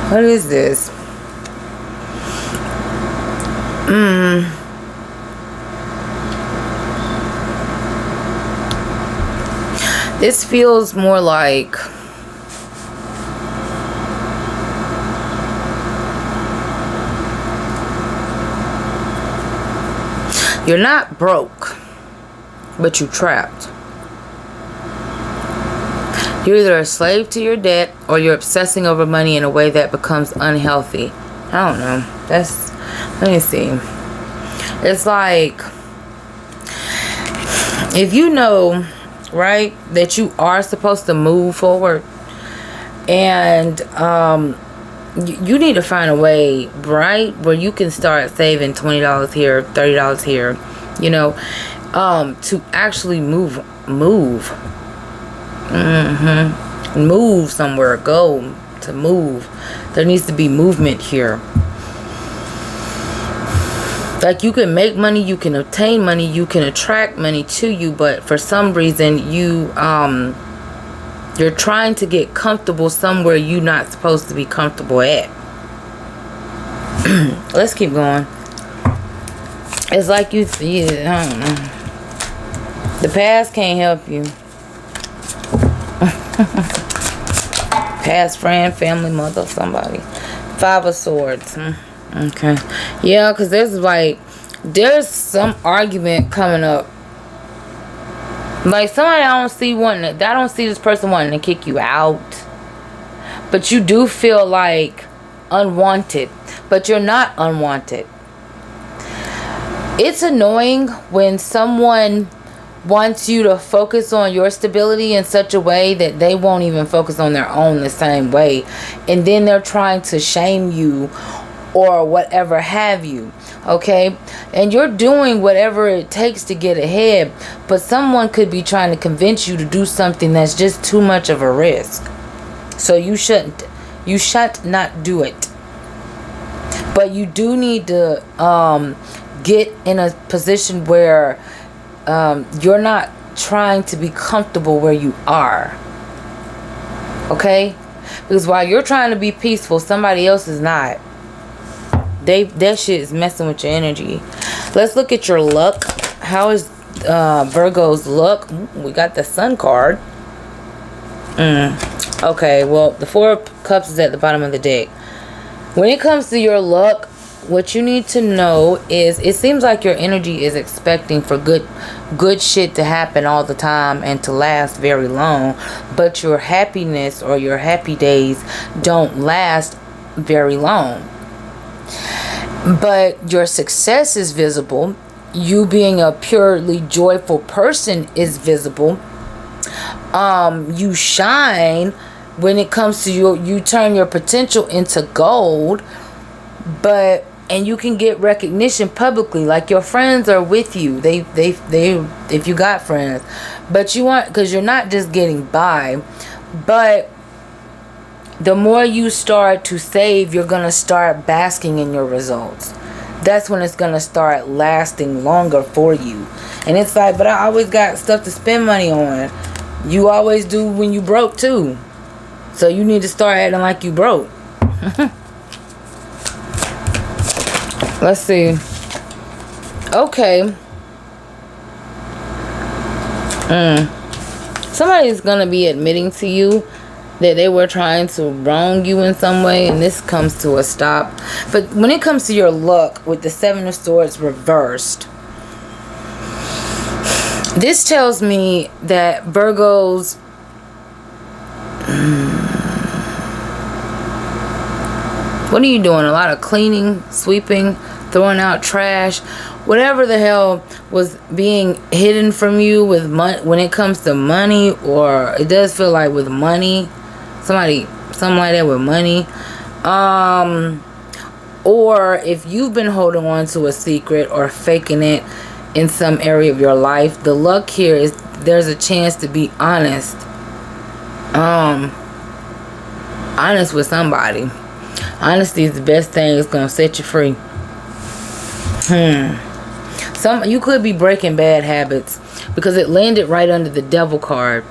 What is this? This feels more like you're not broke, but you're trapped. You're either a slave to your debt or you're obsessing over money in a way that becomes unhealthy. I don't know. Let me see. It's like, if you know, right, that you are supposed to move forward, and you need to find a way, right, where you can start saving $20 here, $30 here, you know, to actually move somewhere, go to move. There needs to be movement here. Like, you can make money, you can obtain money, you can attract money to you, but for some reason you're trying to get comfortable somewhere you're not supposed to be comfortable at. Let's keep going. It's like I don't know. The past can't help you. Past friend, family, mother, somebody. 5 of Swords. Okay. Yeah, because there's some argument coming up. Like, somebody I don't see this person wanting to kick you out. But you do feel like unwanted. But you're not unwanted. It's annoying when someone wants you to focus on your stability in such a way that they won't even focus on their own the same way. And then they're trying to shame you or whatever have you. Okay? And you're doing whatever it takes to get ahead. But someone could be trying to convince you to do something that's just too much of a risk. So you should not do it. But you do need to get in a position where you're not trying to be comfortable where you are. Okay? Because while you're trying to be peaceful, somebody else is not. That shit is messing with your energy. Let's look at your luck. How is Virgo's luck? We got the Sun card. Okay, well, the 4 of Cups is at the bottom of the deck. When it comes to your luck, what you need to know is, it seems like your energy is expecting for good shit to happen all the time and to last very long, but your happiness or your happy days don't last very long. But your success is visible. You being a purely joyful person is visible. You shine when it comes to you turn your potential into gold. But and you can get recognition publicly, like your friends are with you. They if you got friends, but you want, because you're not just getting by, but the more you start to save, you're gonna start basking in your results. That's when it's gonna start lasting longer for you. And it's like, but I always got stuff to spend money on. You always do when you broke too, so you need to start acting like you broke. Let's see. Okay. Somebody's gonna be admitting to you that they were trying to wrong you in some way, and this comes to a stop. But when it comes to your luck with the Seven of Swords reversed, this tells me that Virgos, what are you doing? A lot of cleaning, sweeping, throwing out trash, whatever the hell was being hidden from you with money. When it comes to money, or it does feel like with money, something like that with money. Or if you've been holding on to a secret or faking it in some area of your life, the luck here is there's a chance to be honest. Honest with somebody. Honesty is the best thing. It's gonna set you free. You could be breaking bad habits, because it landed right under the Devil card.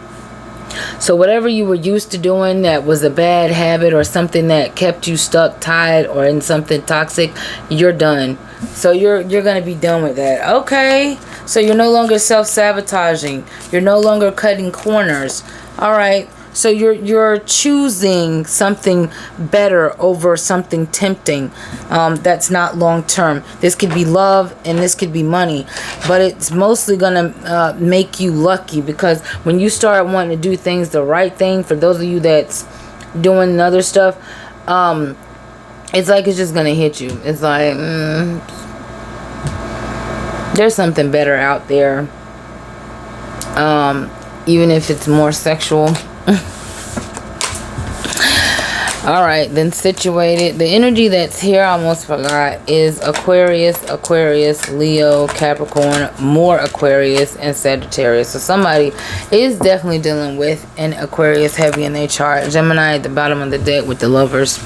So whatever you were used to doing that was a bad habit, or something that kept you stuck, tied, or in something toxic, you're done. So you're gonna be done with that. Okay. So you're no longer self-sabotaging. You're no longer cutting corners. All right. So you're choosing something better over something tempting, that's not long term. This could be love and this could be money, but it's mostly gonna make you lucky, because when you start wanting to do things the right thing, for those of you that's doing other stuff, it's like it's just gonna hit you. It's like there's something better out there, even if it's more sexual. Alright, then situated. The energy that's here, I almost forgot, is Aquarius, Leo, Capricorn, more Aquarius, and Sagittarius. So somebody is definitely dealing with an Aquarius heavy in their chart. Gemini at the bottom of the deck with the Lovers.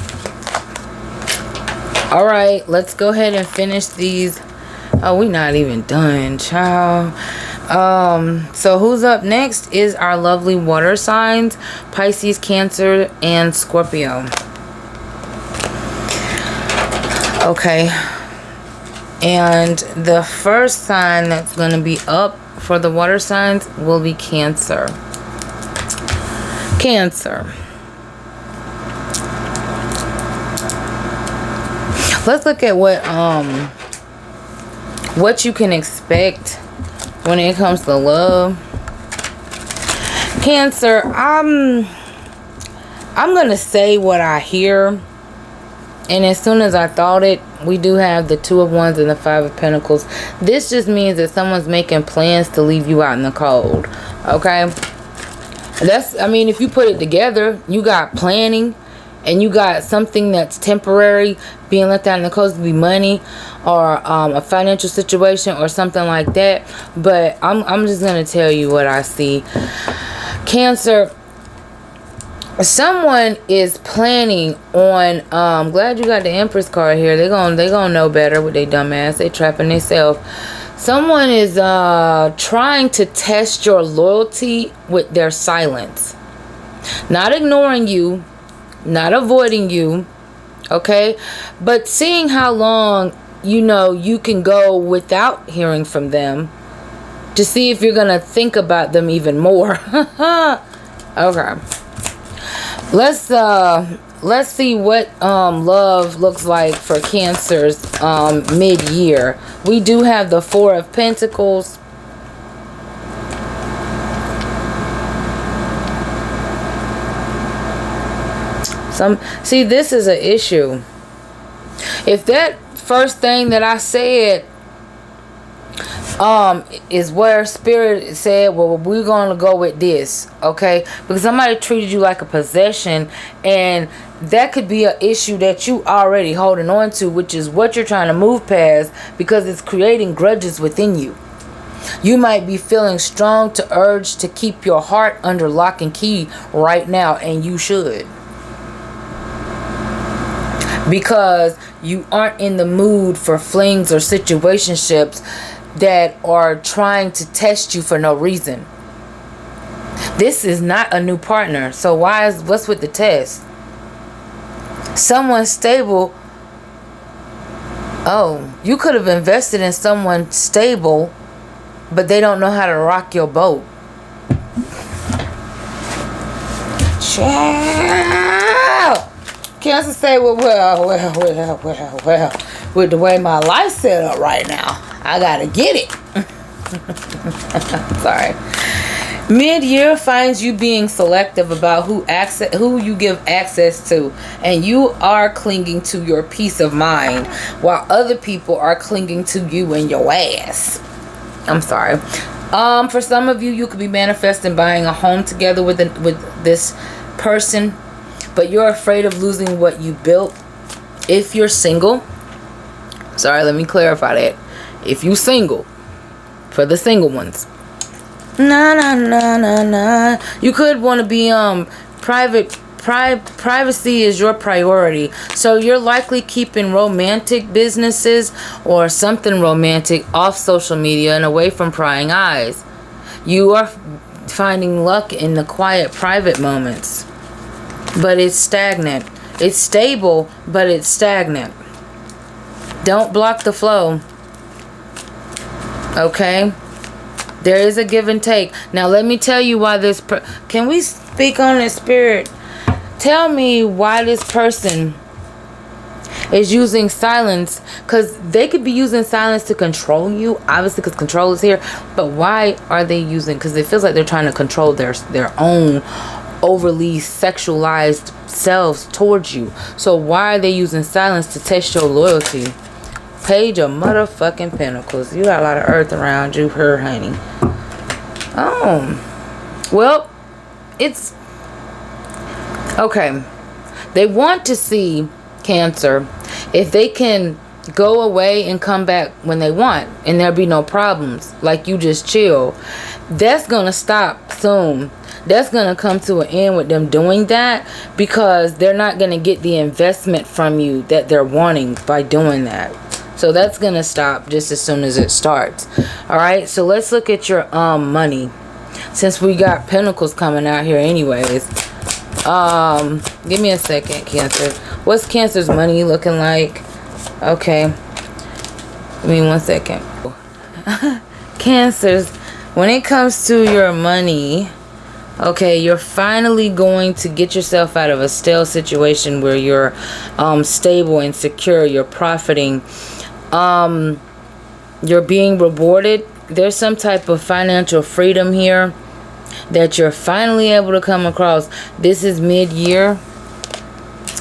Alright, let's go ahead and finish these. Oh, we're not even done, child. So who's up next is our lovely water signs, Pisces, Cancer, and Scorpio. Okay. And the first sign that's going to be up for the water signs will be Cancer. Cancer. Let's look at what you can expect when it comes to love. Cancer, I'm gonna say what I hear, and as soon as I thought it, we do have the Two of Wands and the Five of Pentacles. This just means that someone's making plans to leave you out in the cold. Okay, I mean, if you put it together, you got planning, and you got something that's temporary being left out in the cold, to be money or a financial situation or something like that. But I'm just gonna tell you what I see. Cancer, someone is planning on glad you got the Empress card here. They're gonna know better with their dumb ass. They trapping themselves. Someone is trying to test your loyalty with their silence, not ignoring you, not avoiding you, okay, but seeing how long you can go without hearing from them, to see if you're gonna think about them even more. Okay, let's see what love looks like for Cancer's mid-year. We do have the Four of Pentacles. See, this is an issue. If that first thing that I said is where spirit said, well, we're going to go with this, okay? Because somebody treated you like a possession, and that could be an issue that you already holding on to, which is what you're trying to move past, because it's creating grudges within you. You might be feeling strong to urge to keep your heart under lock and key right now, and you should. Because you aren't in the mood for flings or situationships that are trying to test you for no reason. This is not a new partner. So what's with the test? Someone stable. Oh, you could have invested in someone stable, but they don't know how to rock your boat. Child. Cancer say, well, with the way my life's set up right now, I gotta get it. Sorry. Mid-year finds you being selective about who you give access to, and you are clinging to your peace of mind while other people are clinging to you and your ass. I'm sorry. For some of you, you could be manifesting buying a home together with this person, but you're afraid of losing what you built. If you're single, sorry, let me clarify that. If you single, for the single ones, you could want to be privacy is your priority, so you're likely keeping romantic businesses or something romantic off social media and away from prying eyes. You are finding luck in the quiet private moments, but it's stagnant. It's stable, but it's stagnant. Don't block the flow. Okay? There is a give and take. Now let me tell you why this can we speak on this, spirit? Tell me why this person is using silence, because they could be using silence to control you, obviously, because control is here. But why are they using? Because it feels like they're trying to control their own overly sexualized selves towards you. So why are they using silence to test your loyalty? Page of motherfucking Pentacles. You got a lot of earth around you, her, honey. Well, it's okay. They want to see, Cancer, if they can go away and come back when they want, and there'll be no problems, like you just chill. That's gonna stop soon. That's gonna come to an end with them doing that, because they're not gonna get the investment from you that they're wanting by doing that. So that's gonna stop just as soon as it starts. All right, so let's look at your money, since we got Pentacles coming out here anyways. Give me a second, Cancer. What's Cancer's money looking like? Okay, give me 1 second. Cancers, when it comes to your money, okay, you're finally going to get yourself out of a stale situation where you're stable and secure. You're profiting. You're being rewarded. There's some type of financial freedom here that you're finally able to come across. This is mid-year.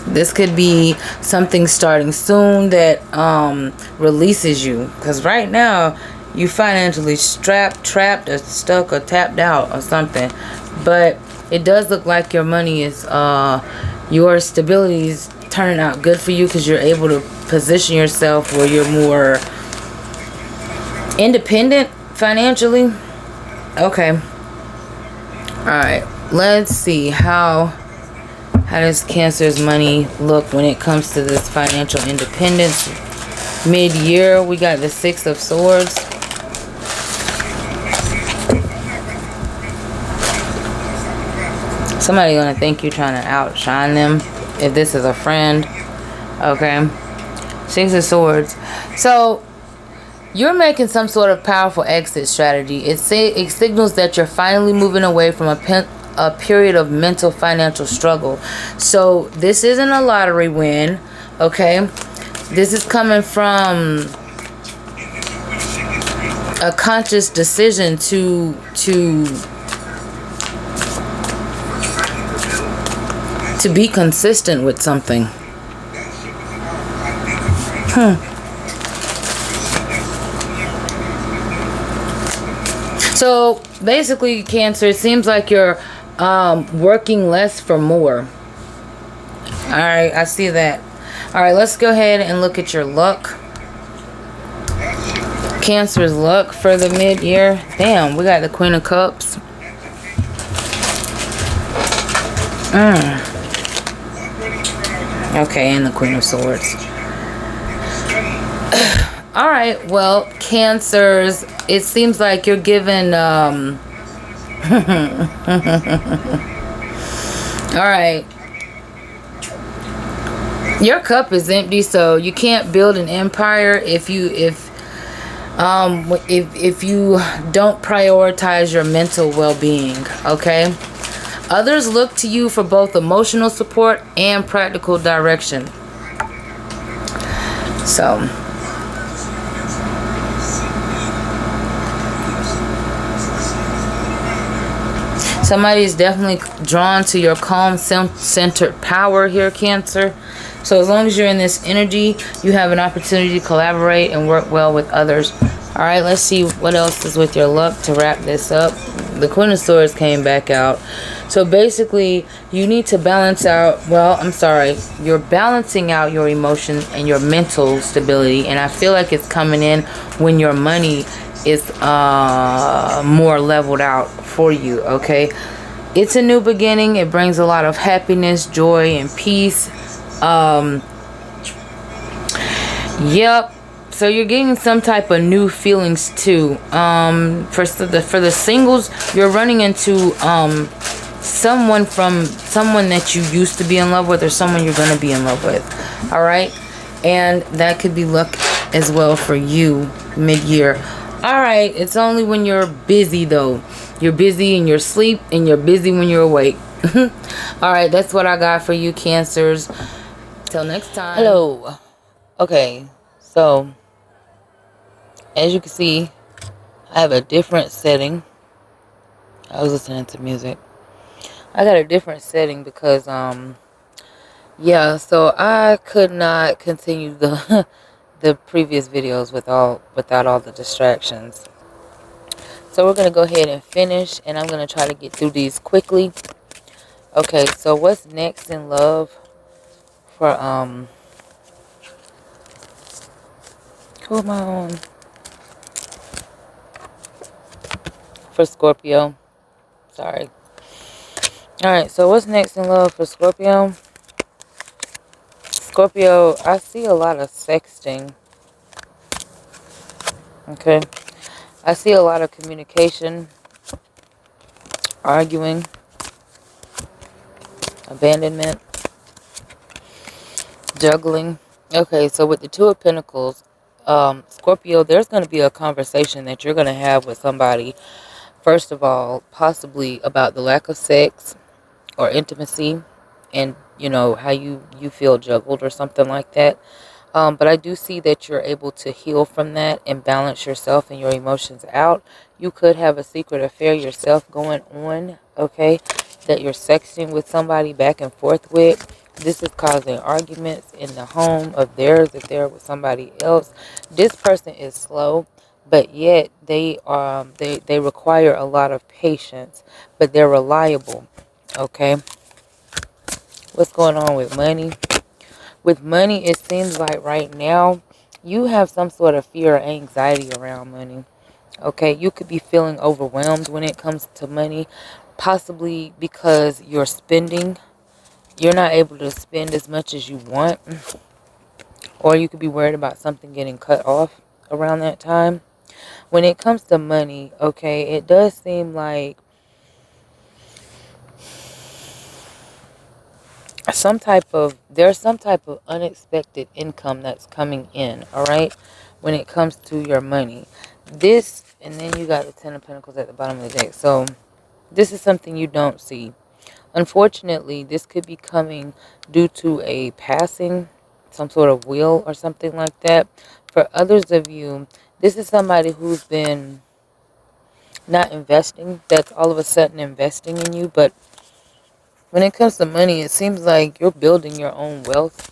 This could be something starting soon that releases you, because right now you financially strapped, trapped, or stuck, or tapped out, or something. But it does look like your money is your stability is turning out good for you, because you're able to position yourself where you're more independent financially. Okay. All right, let's see how does Cancer's money look when it comes to this financial independence. Mid-year, we got the 6 of Swords. Somebody gonna think you trying to outshine them if this is a friend. Okay, 6 of Swords. So you're making some sort of powerful exit strategy. It signals that you're finally moving away from a period of mental financial struggle. So this isn't a lottery win, okay? This is coming from a conscious decision to be consistent with something. So basically, Cancer, it seems like you're working less for more. Alright, I see that. Alright, let's go ahead and look at your luck. Cancer's luck for the mid-year. Damn, we got the Queen of Cups. Okay, and the Queen of Swords. Alright, well, Cancers, it seems like you're given, Alright. Your cup is empty, so you can't build an empire if you don't prioritize your mental well-being, okay? Others look to you for both emotional support and practical direction. So somebody is definitely drawn to your calm, centered power here, Cancer. So as long as you're in this energy, you have an opportunity to collaborate and work well with others. Alright, let's see what else is with your luck to wrap this up. The Queen of Swords came back out. So basically, you need to balance out, well, I'm sorry, you're balancing out your emotion and your mental stability. And I feel like it's coming in when your money is more leveled out for you, okay? It's a new beginning. It brings a lot of happiness, joy, and peace. Yep. So you're getting some type of new feelings too. For the singles, you're running into someone that you used to be in love with, or someone you're gonna be in love with. All right, and that could be luck as well for you mid-year. All right, it's only when you're busy though. You're busy in your sleep, and you're busy when you're awake. All right, that's what I got for you, Cancers. Till next time. Hello. Okay, so as you can see, I have a different setting. I was listening to music. I got a different setting because yeah, so I could not continue the the previous videos without all the distractions. So we're gonna go ahead and finish, and I'm gonna try to get through these quickly. Okay, so what's next in love for who am I on? For Scorpio. Sorry. Alright, so what's next in love for Scorpio? Scorpio, I see a lot of sexting. Okay. I see a lot of communication, arguing, abandonment, juggling. Okay, so with the Two of Pentacles, Scorpio, there's going to be a conversation that you're going to have with somebody. First of all, possibly about the lack of sex or intimacy, and you know how you feel juggled or something like that. But I do see that you're able to heal from that and balance yourself and your emotions out. You could have a secret affair yourself going on, okay, that you're sexting with somebody back and forth with. This is causing arguments in the home of theirs if they're with somebody else. This person is slow, but yet they require a lot of patience, but they're reliable, okay? What's going on with money? With money, it seems like right now you have some sort of fear or anxiety around money. Okay, you could be feeling overwhelmed when it comes to money, possibly because you're spending. You're not able to spend as much as you want, or you could be worried about something getting cut off around that time. When it comes to money, okay, it does seem like there's some type of unexpected income that's coming in, all right, when it comes to your money. This, and then you got the Ten of Pentacles at the bottom of the deck. So this is something you don't see. Unfortunately, this could be coming due to a passing, some sort of will or something like that. For others of you, this is somebody who's been not investing, that's all of a sudden investing in you. But when it comes to money, it seems like you're building your own wealth.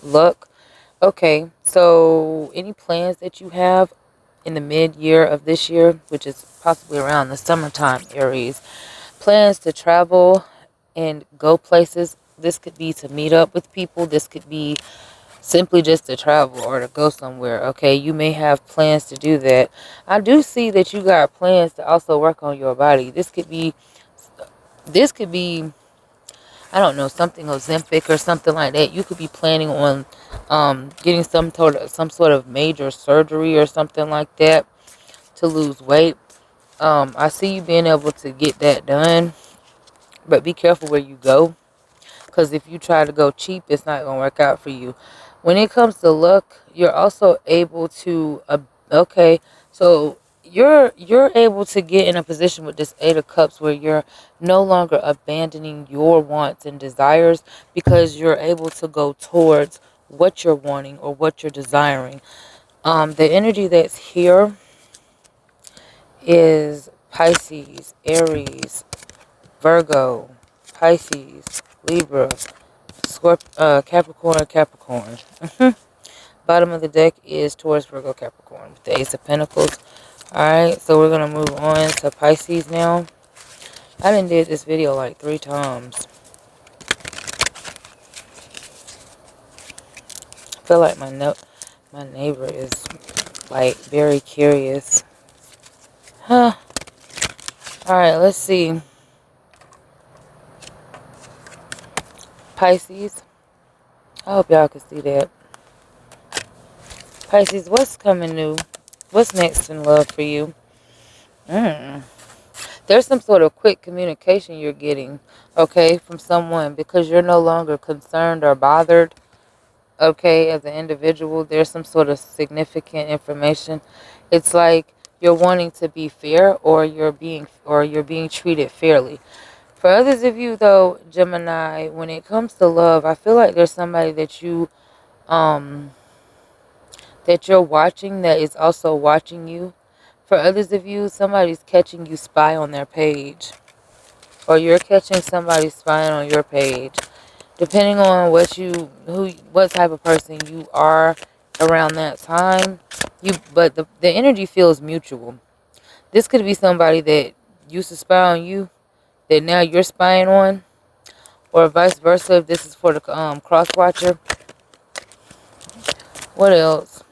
Luck. Okay, so any plans that you have in the mid-year of this year, which is possibly around the summertime, Aries. Plans to travel and go places. This could be to meet up with people. This could be simply just to travel or to go somewhere. Okay, you may have plans to do that. I do see that you got plans to also work on your body. This could be I don't know, something Ozempic or something like that. You could be planning on getting some sort of major surgery or something like that to lose weight. I see you being able to get that done, but be careful where you go, because if you try to go cheap, it's not going to work out for you. When it comes to luck, you're also able to okay, so you're able to get in a position with this 8 of Cups where you're no longer abandoning your wants and desires, because you're able to go towards what you're wanting or what you're desiring. The energy that's here is Pisces, Aries, Virgo, Pisces, Libra, Capricorn, Capricorn. Bottom of the deck is Taurus, Virgo, Capricorn with the Ace of Pentacles. Alright, so we're going to move on to Pisces now. I done did this video like 3 times. I feel like my neighbor is like very curious. Huh. Alright, let's see. Pisces. I hope y'all can see that. Pisces, what's coming new? What's next in love for you? There's some sort of quick communication you're getting, okay, from someone, because you're no longer concerned or bothered, okay, as an individual. There's some sort of significant information. It's like you're wanting to be fair, or you're being treated fairly. For others of you, though, Gemini, when it comes to love, I feel like there's somebody um that you're watching that is also watching you. For others of you, somebody's catching you spy on their page, or you're catching somebody spying on your page. Depending on what type of person you are around that time, but the energy feels mutual. This could be somebody that used to spy on you that now you're spying on, or vice versa if this is for the cross watcher. What else?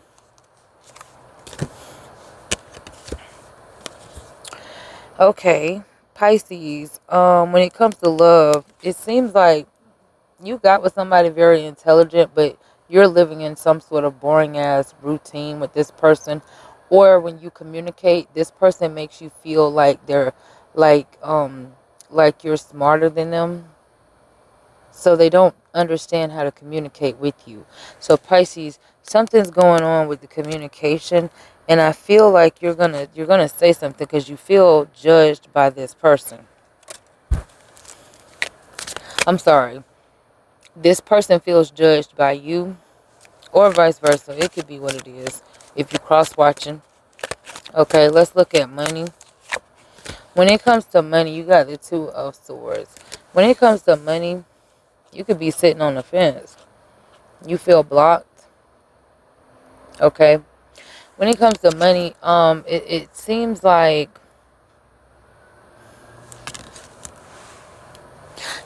Okay, Pisces. When it comes to love, it seems like you got with somebody very intelligent, but you're living in some sort of boring ass routine with this person. Or when you communicate, this person makes you feel like they're like like you're smarter than them, so they don't understand how to communicate with you. So Pisces, something's going on with the communication, and I feel like you're gonna say something because you feel judged by this person. I'm sorry, this person feels judged by you, or vice versa. It could be what it is if you're cross watching. Okay, let's look at money. When it comes to money, you got the 2 of Swords. When it comes to money, you could be sitting on the fence. You feel blocked. Okay. When it comes to money, it seems like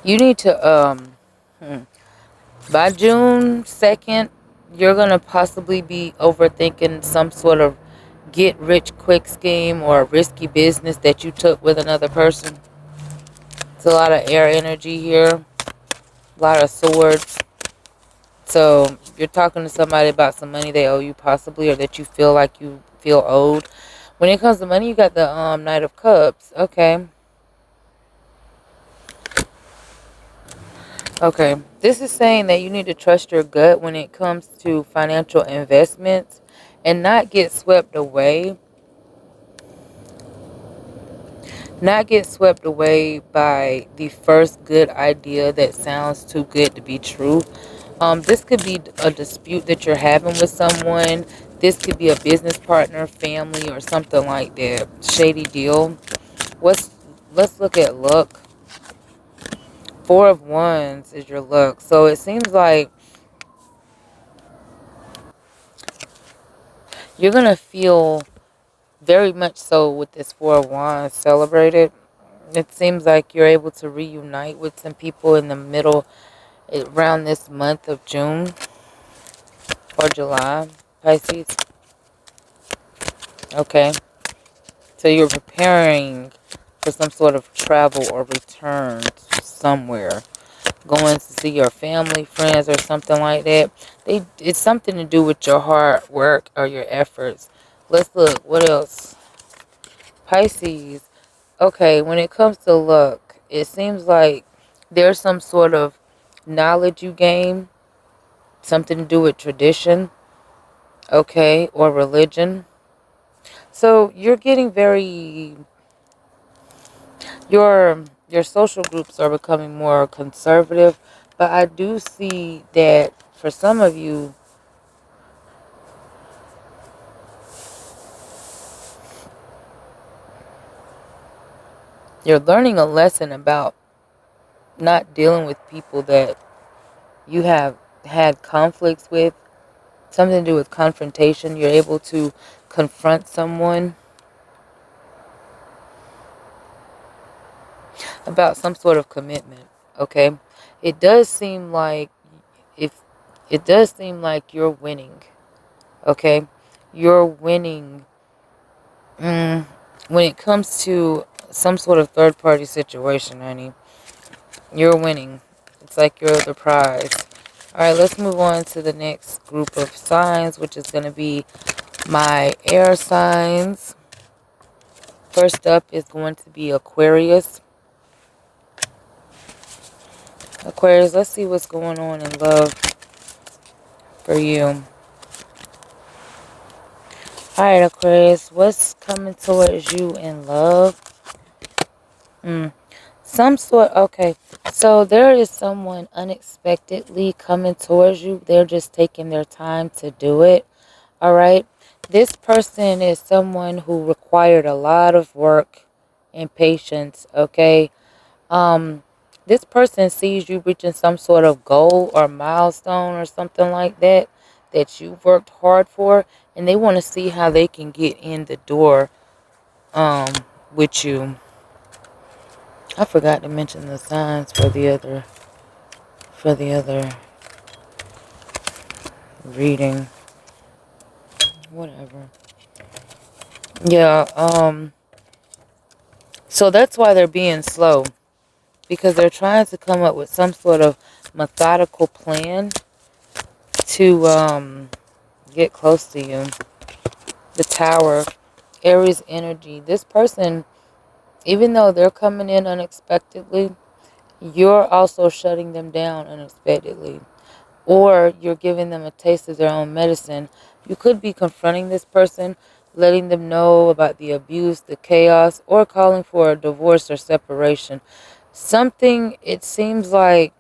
you need to by June 2nd, you're gonna possibly be overthinking some sort of get rich quick scheme or risky business that you took with another person. It's a lot of air energy here, a lot of swords. So you're talking to somebody about some money they owe you, possibly, or that you feel like you feel owed. When it comes to money, you got the Knight of Cups. Okay. Okay. This is saying that you need to trust your gut when it comes to financial investments and not get swept away. Not get swept away by the first good idea that sounds too good to be true. This could be a dispute that you're having with someone. This could be a business partner, family, or something like that. Shady deal. Let's look at luck. 4 of Wands is your luck. So it seems like you're gonna feel very much so with this Four of Wands celebrated. It seems like you're able to reunite with some people in the middle, around this month of June or July, Pisces. Okay. So you're preparing for some sort of travel or return somewhere. Going to see your family, friends, or something like that. It's something to do with your hard work or your efforts. Let's look. What else? Pisces. Okay, when it comes to luck, it seems like there's some sort of knowledge you gain. Something to do with tradition. Okay, or religion. So you're getting very, your social groups are becoming more conservative, but I do see that for some of you, you're learning a lesson about not dealing with people that you have had conflicts with. Something to do with confrontation. You're able to confront someone about some sort of commitment. Okay, it does seem like, if it does seem like you're winning. Okay, you're winning. When it comes to some sort of third party situation, honey, you're winning. It's like you're the prize. Alright, let's move on to the next group of signs, which is going to be my air signs. First up is going to be Aquarius. Aquarius, let's see what's going on in love for you. Alright, Aquarius, what's coming towards you in love? Some sort, okay. So there is someone unexpectedly coming towards you. They're just taking their time to do it. All right. This person is someone who required a lot of work and patience. Okay. Um, this person sees you reaching some sort of goal or milestone or something like that that you've worked hard for, and they want to see how they can get in the door with you. I forgot to mention the signs for the other reading. Whatever. Yeah, so that's why they're being slow, because they're trying to come up with some sort of methodical plan to get close to you. The Tower, Aries energy. This person, even though they're coming in unexpectedly, you're also shutting them down unexpectedly. Or you're giving them a taste of their own medicine. You could be confronting this person, letting them know about the abuse, the chaos, or calling for a divorce or separation. Something, it seems like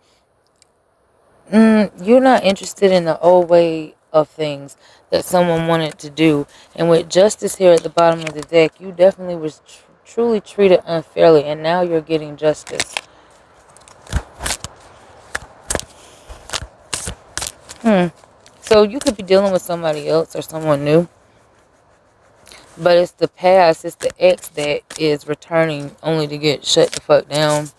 you're not interested in the old way of things that someone wanted to do. And with justice here at the bottom of the deck, you definitely was truly treated unfairly, and now you're getting justice. So you could be dealing with somebody else or someone new. But it's the past, it's the ex that is returning only to get shut the fuck down.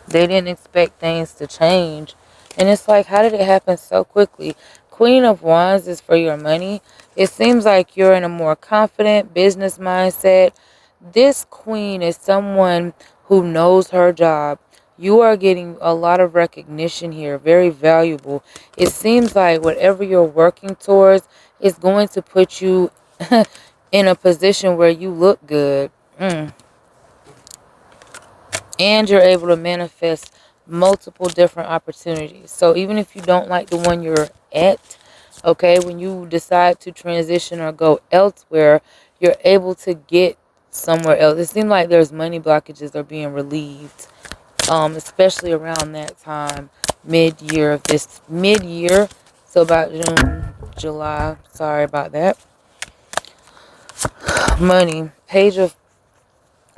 They didn't expect things to change. And it's like, how did it happen so quickly? Queen of Wands is for your money. It seems like you're in a more confident business mindset. This queen is someone who knows her job. You are getting a lot of recognition here, very valuable. It seems like whatever you're working towards is going to put you in a position where you look good. And you're able to manifest multiple different opportunities. So even if you don't like the one you're at, okay, when you decide to transition or go elsewhere, you're able to get somewhere else. It seems like there's money blockages are being relieved, especially around that time, mid-year, so about June, July. Sorry about that. Money, Page of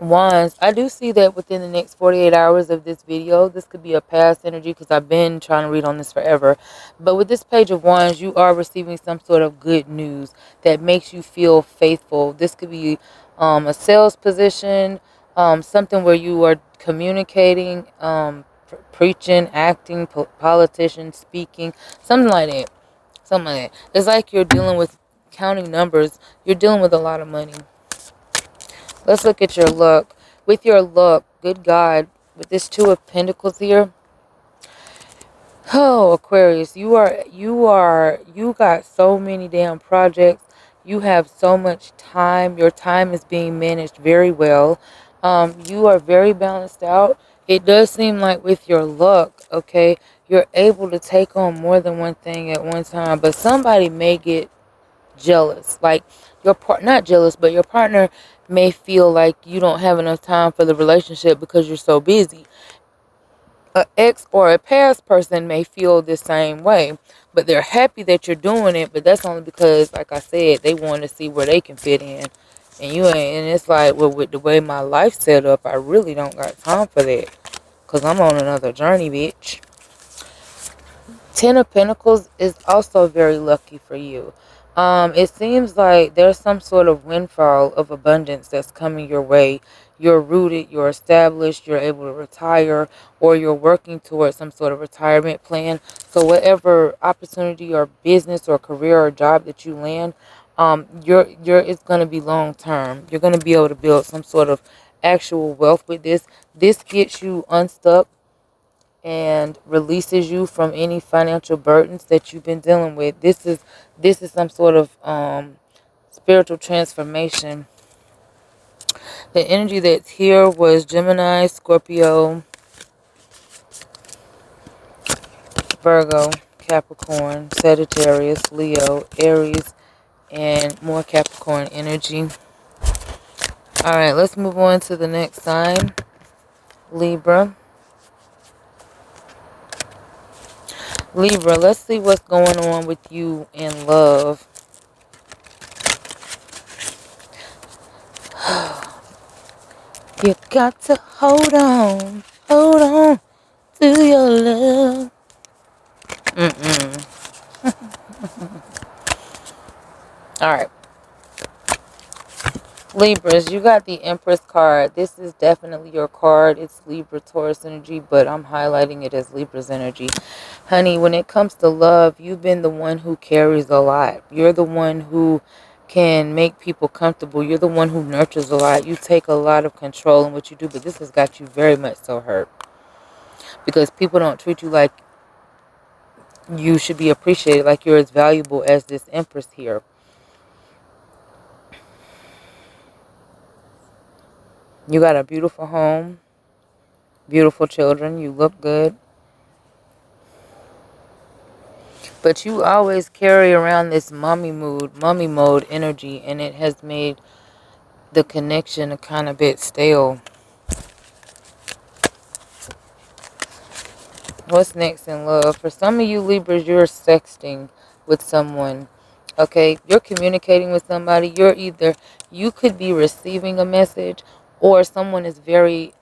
Wands, I do see that within the next 48 hours of this video, this could be a past energy because I've been trying to read on this forever. But with this Page of Wands, you are receiving some sort of good news that makes you feel faithful. This could be a sales position, something where you are communicating, preaching, acting, politician, speaking, something like that. Something like that. It's like you're dealing with counting numbers. You're dealing with a lot of money. Let's look at your luck. With your luck, good God, with this Two of Pentacles here. Oh, Aquarius, you got so many damn projects. You have so much time. Your time is being managed very well. You are very balanced out. It does seem like with your luck, okay, you're able to take on more than one thing at one time, but somebody may get jealous. Like your part, not jealous, but your partner may feel like you don't have enough time for the relationship because you're so busy. An ex or a past person may feel the same way, but they're happy that you're doing it, but that's only because, like I said, they want to see where they can fit in. And you ain't, and it's like, well, with the way my life's set up, I really don't got time for that. Because I'm on another journey, bitch. Ten of Pentacles is also very lucky for you. It seems like there's some sort of windfall of abundance that's coming your way. You're rooted, you're established, you're able to retire, or you're working towards some sort of retirement plan. So whatever opportunity or business or career or job that you land, it's going to be long term. You're going to be able to build some sort of actual wealth with this. This gets you unstuck and releases you from any financial burdens that you've been dealing with. This is some sort of spiritual transformation. The energy that's here was Gemini, Scorpio, Virgo, Capricorn, Sagittarius, Leo, Aries, and more Capricorn energy. All right, let's move on to the next sign, Libra. Libra, let's see what's going on with you in love. You got to hold on to your love. All right. Libras, you got the Empress card. This is definitely your card. It's Libra Taurus energy, but I'm highlighting it as Libra's energy. Honey, when it comes to love, you've been the one who carries a lot. You're the one who can make people comfortable. You're the one who nurtures a lot. You take a lot of control in what you do, but this has got you very much so hurt. Because people don't treat you like you should be appreciated, like you're as valuable as this Empress here. You got a beautiful home, beautiful children, you look good. But you always carry around this mommy mode energy, and it has made the connection a kind of bit stale. What's next in love? For some of you Libras, you're sexting with someone. Okay, you're communicating with somebody. You could be receiving a message, or someone is very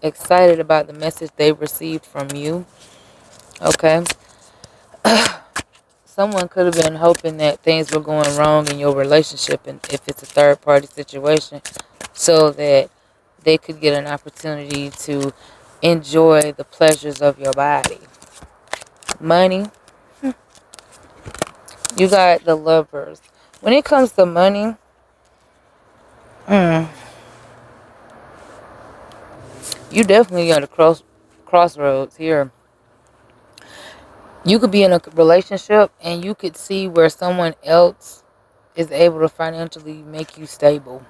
excited about the message they received from you. Okay. Someone could have been hoping that things were going wrong in your relationship, and if it's a third party situation, so that they could get an opportunity to enjoy the pleasures of your body. Money. You got the Lovers. When it comes to money, you definitely got a crossroads here. You could be in a relationship and you could see where someone else is able to financially make you stable.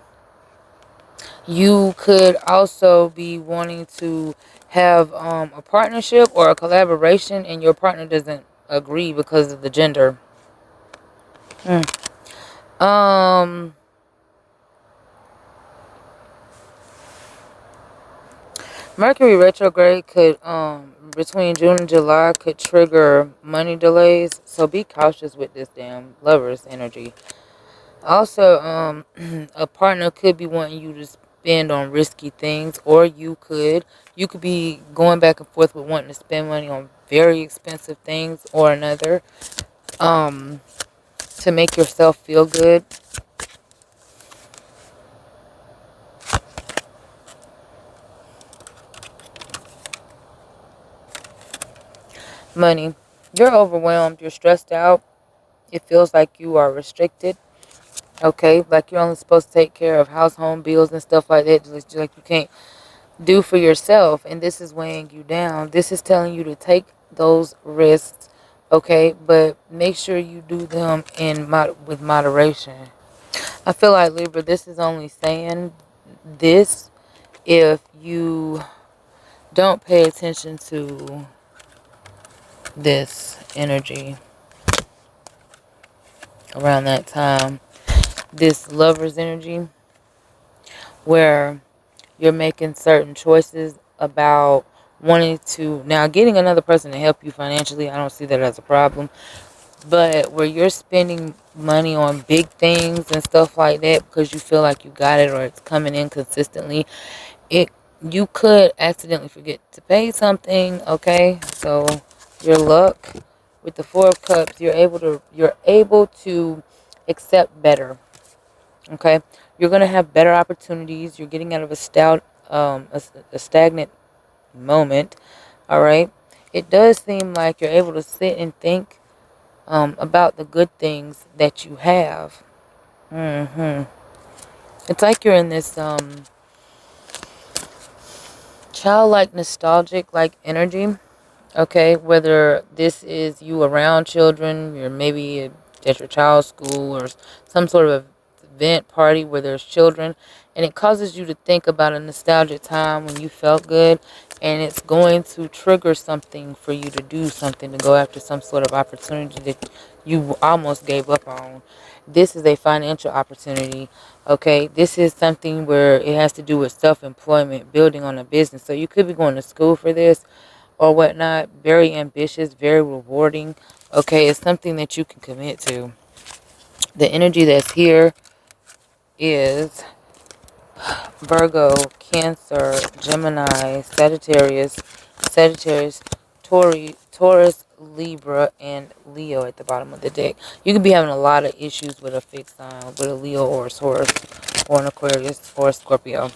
You could also be wanting to have a partnership or a collaboration, and your partner doesn't agree because of the gender. Mercury retrograde could between June and July could trigger money delays, so be cautious with this damn Lovers energy. Also, a partner could be wanting you to spend on risky things, or you could be going back and forth with wanting to spend money on very expensive things or another, um, to make yourself feel good. Money. You're overwhelmed. You're stressed out. It feels like you are restricted. Okay, like you're only supposed to take care of house, home bills and stuff like that. Just like you can't do for yourself, and this is weighing you down. This is telling you to take those risks, okay, but make sure you do them with moderation. I feel like, Libra, this is only saying this if you don't pay attention to this energy around that time, this lover's energy, where you're making certain choices about wanting to, now getting another person to help you financially, I don't see that as a problem, but where you're spending money on big things and stuff like that because you feel like you got it or it's coming in consistently, it you could accidentally forget to pay something. Okay, so your luck with the Four of Cups, you're able to accept better. Okay, you're gonna have better opportunities. You're getting out of a stagnant moment. All right, it does seem like you're able to sit and think about the good things that you have. hmm It's like you're in this childlike, nostalgic like energy. Okay, whether this is you around children, you're maybe at your child's school or some sort of event party where there's children, and it causes you to think about a nostalgic time when you felt good, and it's going to trigger something for you to do something, to go after some sort of opportunity that you almost gave up on. This is a financial opportunity. Okay, this is something where it has to do with self-employment, building on a business. So you could be going to school for this or whatnot. Very ambitious, very rewarding. Okay, it's something that you can commit to. The energy that's here is Virgo, Cancer, Gemini, Sagittarius, Taurus, Libra, and Leo at the bottom of the deck. You could be having a lot of issues with a fixed sign, with a Leo or a Taurus or an Aquarius or a Scorpio.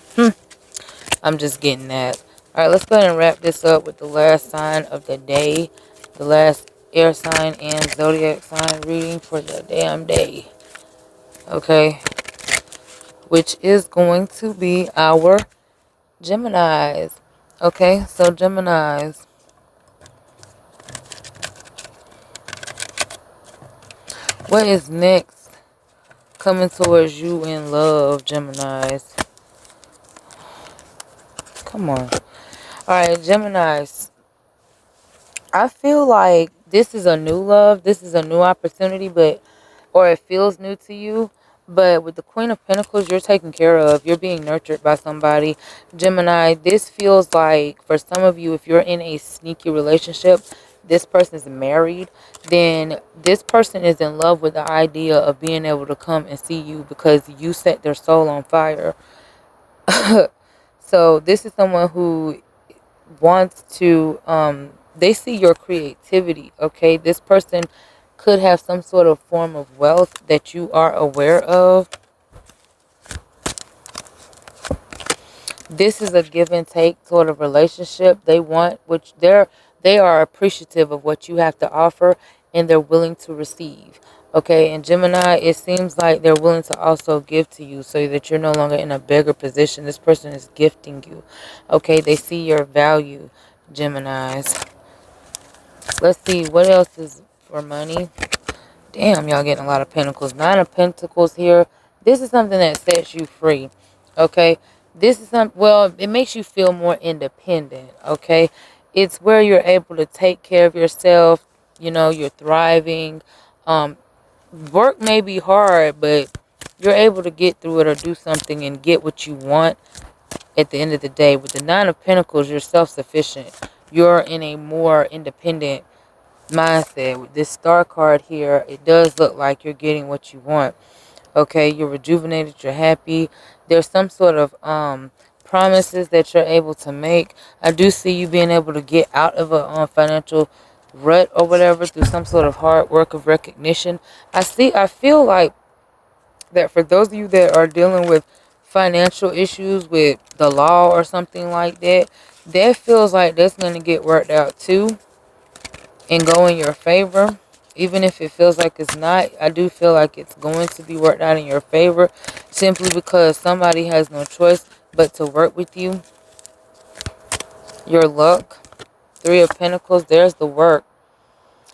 I'm just getting that. All right, let's go ahead and wrap this up with the last sign of the day, the last air sign and zodiac sign reading for the damn day. Okay, which is going to be our Geminis. Okay, so Geminis, what is next coming towards you in love, Geminis? Come on. Alright, Geminis, I feel like this is a new love. This is a new opportunity, or it feels new to you. But with the Queen of Pentacles, you're taken care of. You're being nurtured by somebody. Gemini, this feels like, for some of you, if you're in a sneaky relationship, this person is married, then this person is in love with the idea of being able to come and see you because you set their soul on fire. So this is someone who wants to, they see your creativity. Okay, this person could have some sort of form of wealth that you are aware of. This is a give and take sort of relationship. They want, which they are appreciative of what you have to offer, and they're willing to receive. Okay, and Gemini, it seems like they're willing to also give to you so that you're no longer in a beggar position. This person is gifting you. Okay, they see your value, Geminis. Let's see, what else is for money? Damn, y'all getting a lot of pentacles. Nine of Pentacles here. This is something that sets you free. Okay? This is well, it makes you feel more independent. Okay? It's where you're able to take care of yourself. You know, you're thriving. Um, Work may be hard, but you're able to get through it or do something and get what you want at the end of the day. With the Nine of Pentacles, you're self-sufficient. You're in a more independent mindset. With this star card here, it does look like you're getting what you want. Okay, you're rejuvenated, you're happy. There's some sort of promises that you're able to make. I do see you being able to get out of a financial rut or whatever through some sort of hard work of recognition. I feel like that for those of you that are dealing with financial issues with the law or something like that, that feels like that's going to get worked out too and go in your favor. Even if it feels like it's not, I do feel like it's going to be worked out in your favor simply because somebody has no choice but to work with you. Your luck, Three of Pentacles, there's the work.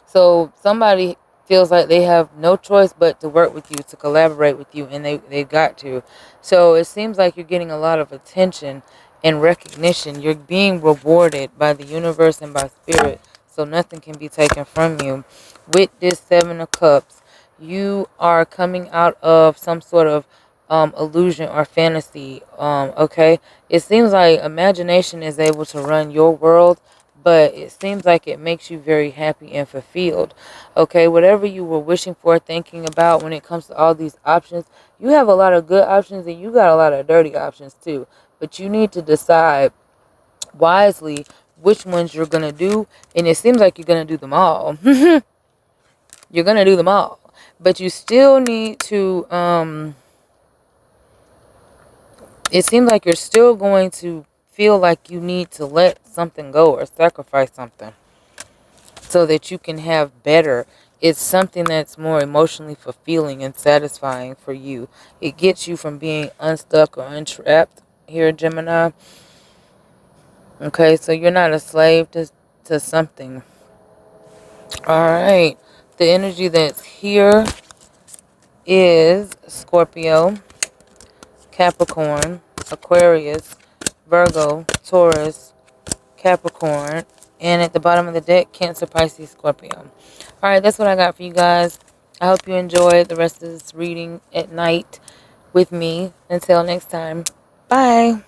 So somebody feels like they have no choice but to work with you, to collaborate with you, and they've got to. So it seems like you're getting a lot of attention and recognition. You're being rewarded by the universe and by spirit. So nothing can be taken from you. With this Seven of Cups, you are coming out of some sort of illusion or fantasy. Okay? It seems like imagination is able to run your world, but it seems like it makes you very happy and fulfilled. Okay, whatever you were wishing for, thinking about when it comes to all these options, you have a lot of good options and you got a lot of dirty options too. But you need to decide wisely which ones you're going to do, and it seems like you're going to do them all. You're going to do them all. But you still need to it seems like you're still going to feel like you need to let something go or sacrifice something so that you can have better. It's something that's more emotionally fulfilling and satisfying for you. It gets you from being unstuck or untrapped here, Gemini. Okay, so you're not a slave to something. All right. The energy that's here is Scorpio, Capricorn, Aquarius, Virgo, Taurus, Capricorn, and at the bottom of the deck, Cancer, Pisces, Scorpio. All right, that's what I got for you guys. I hope you enjoyed the rest of this reading at night with me. Until next time, bye.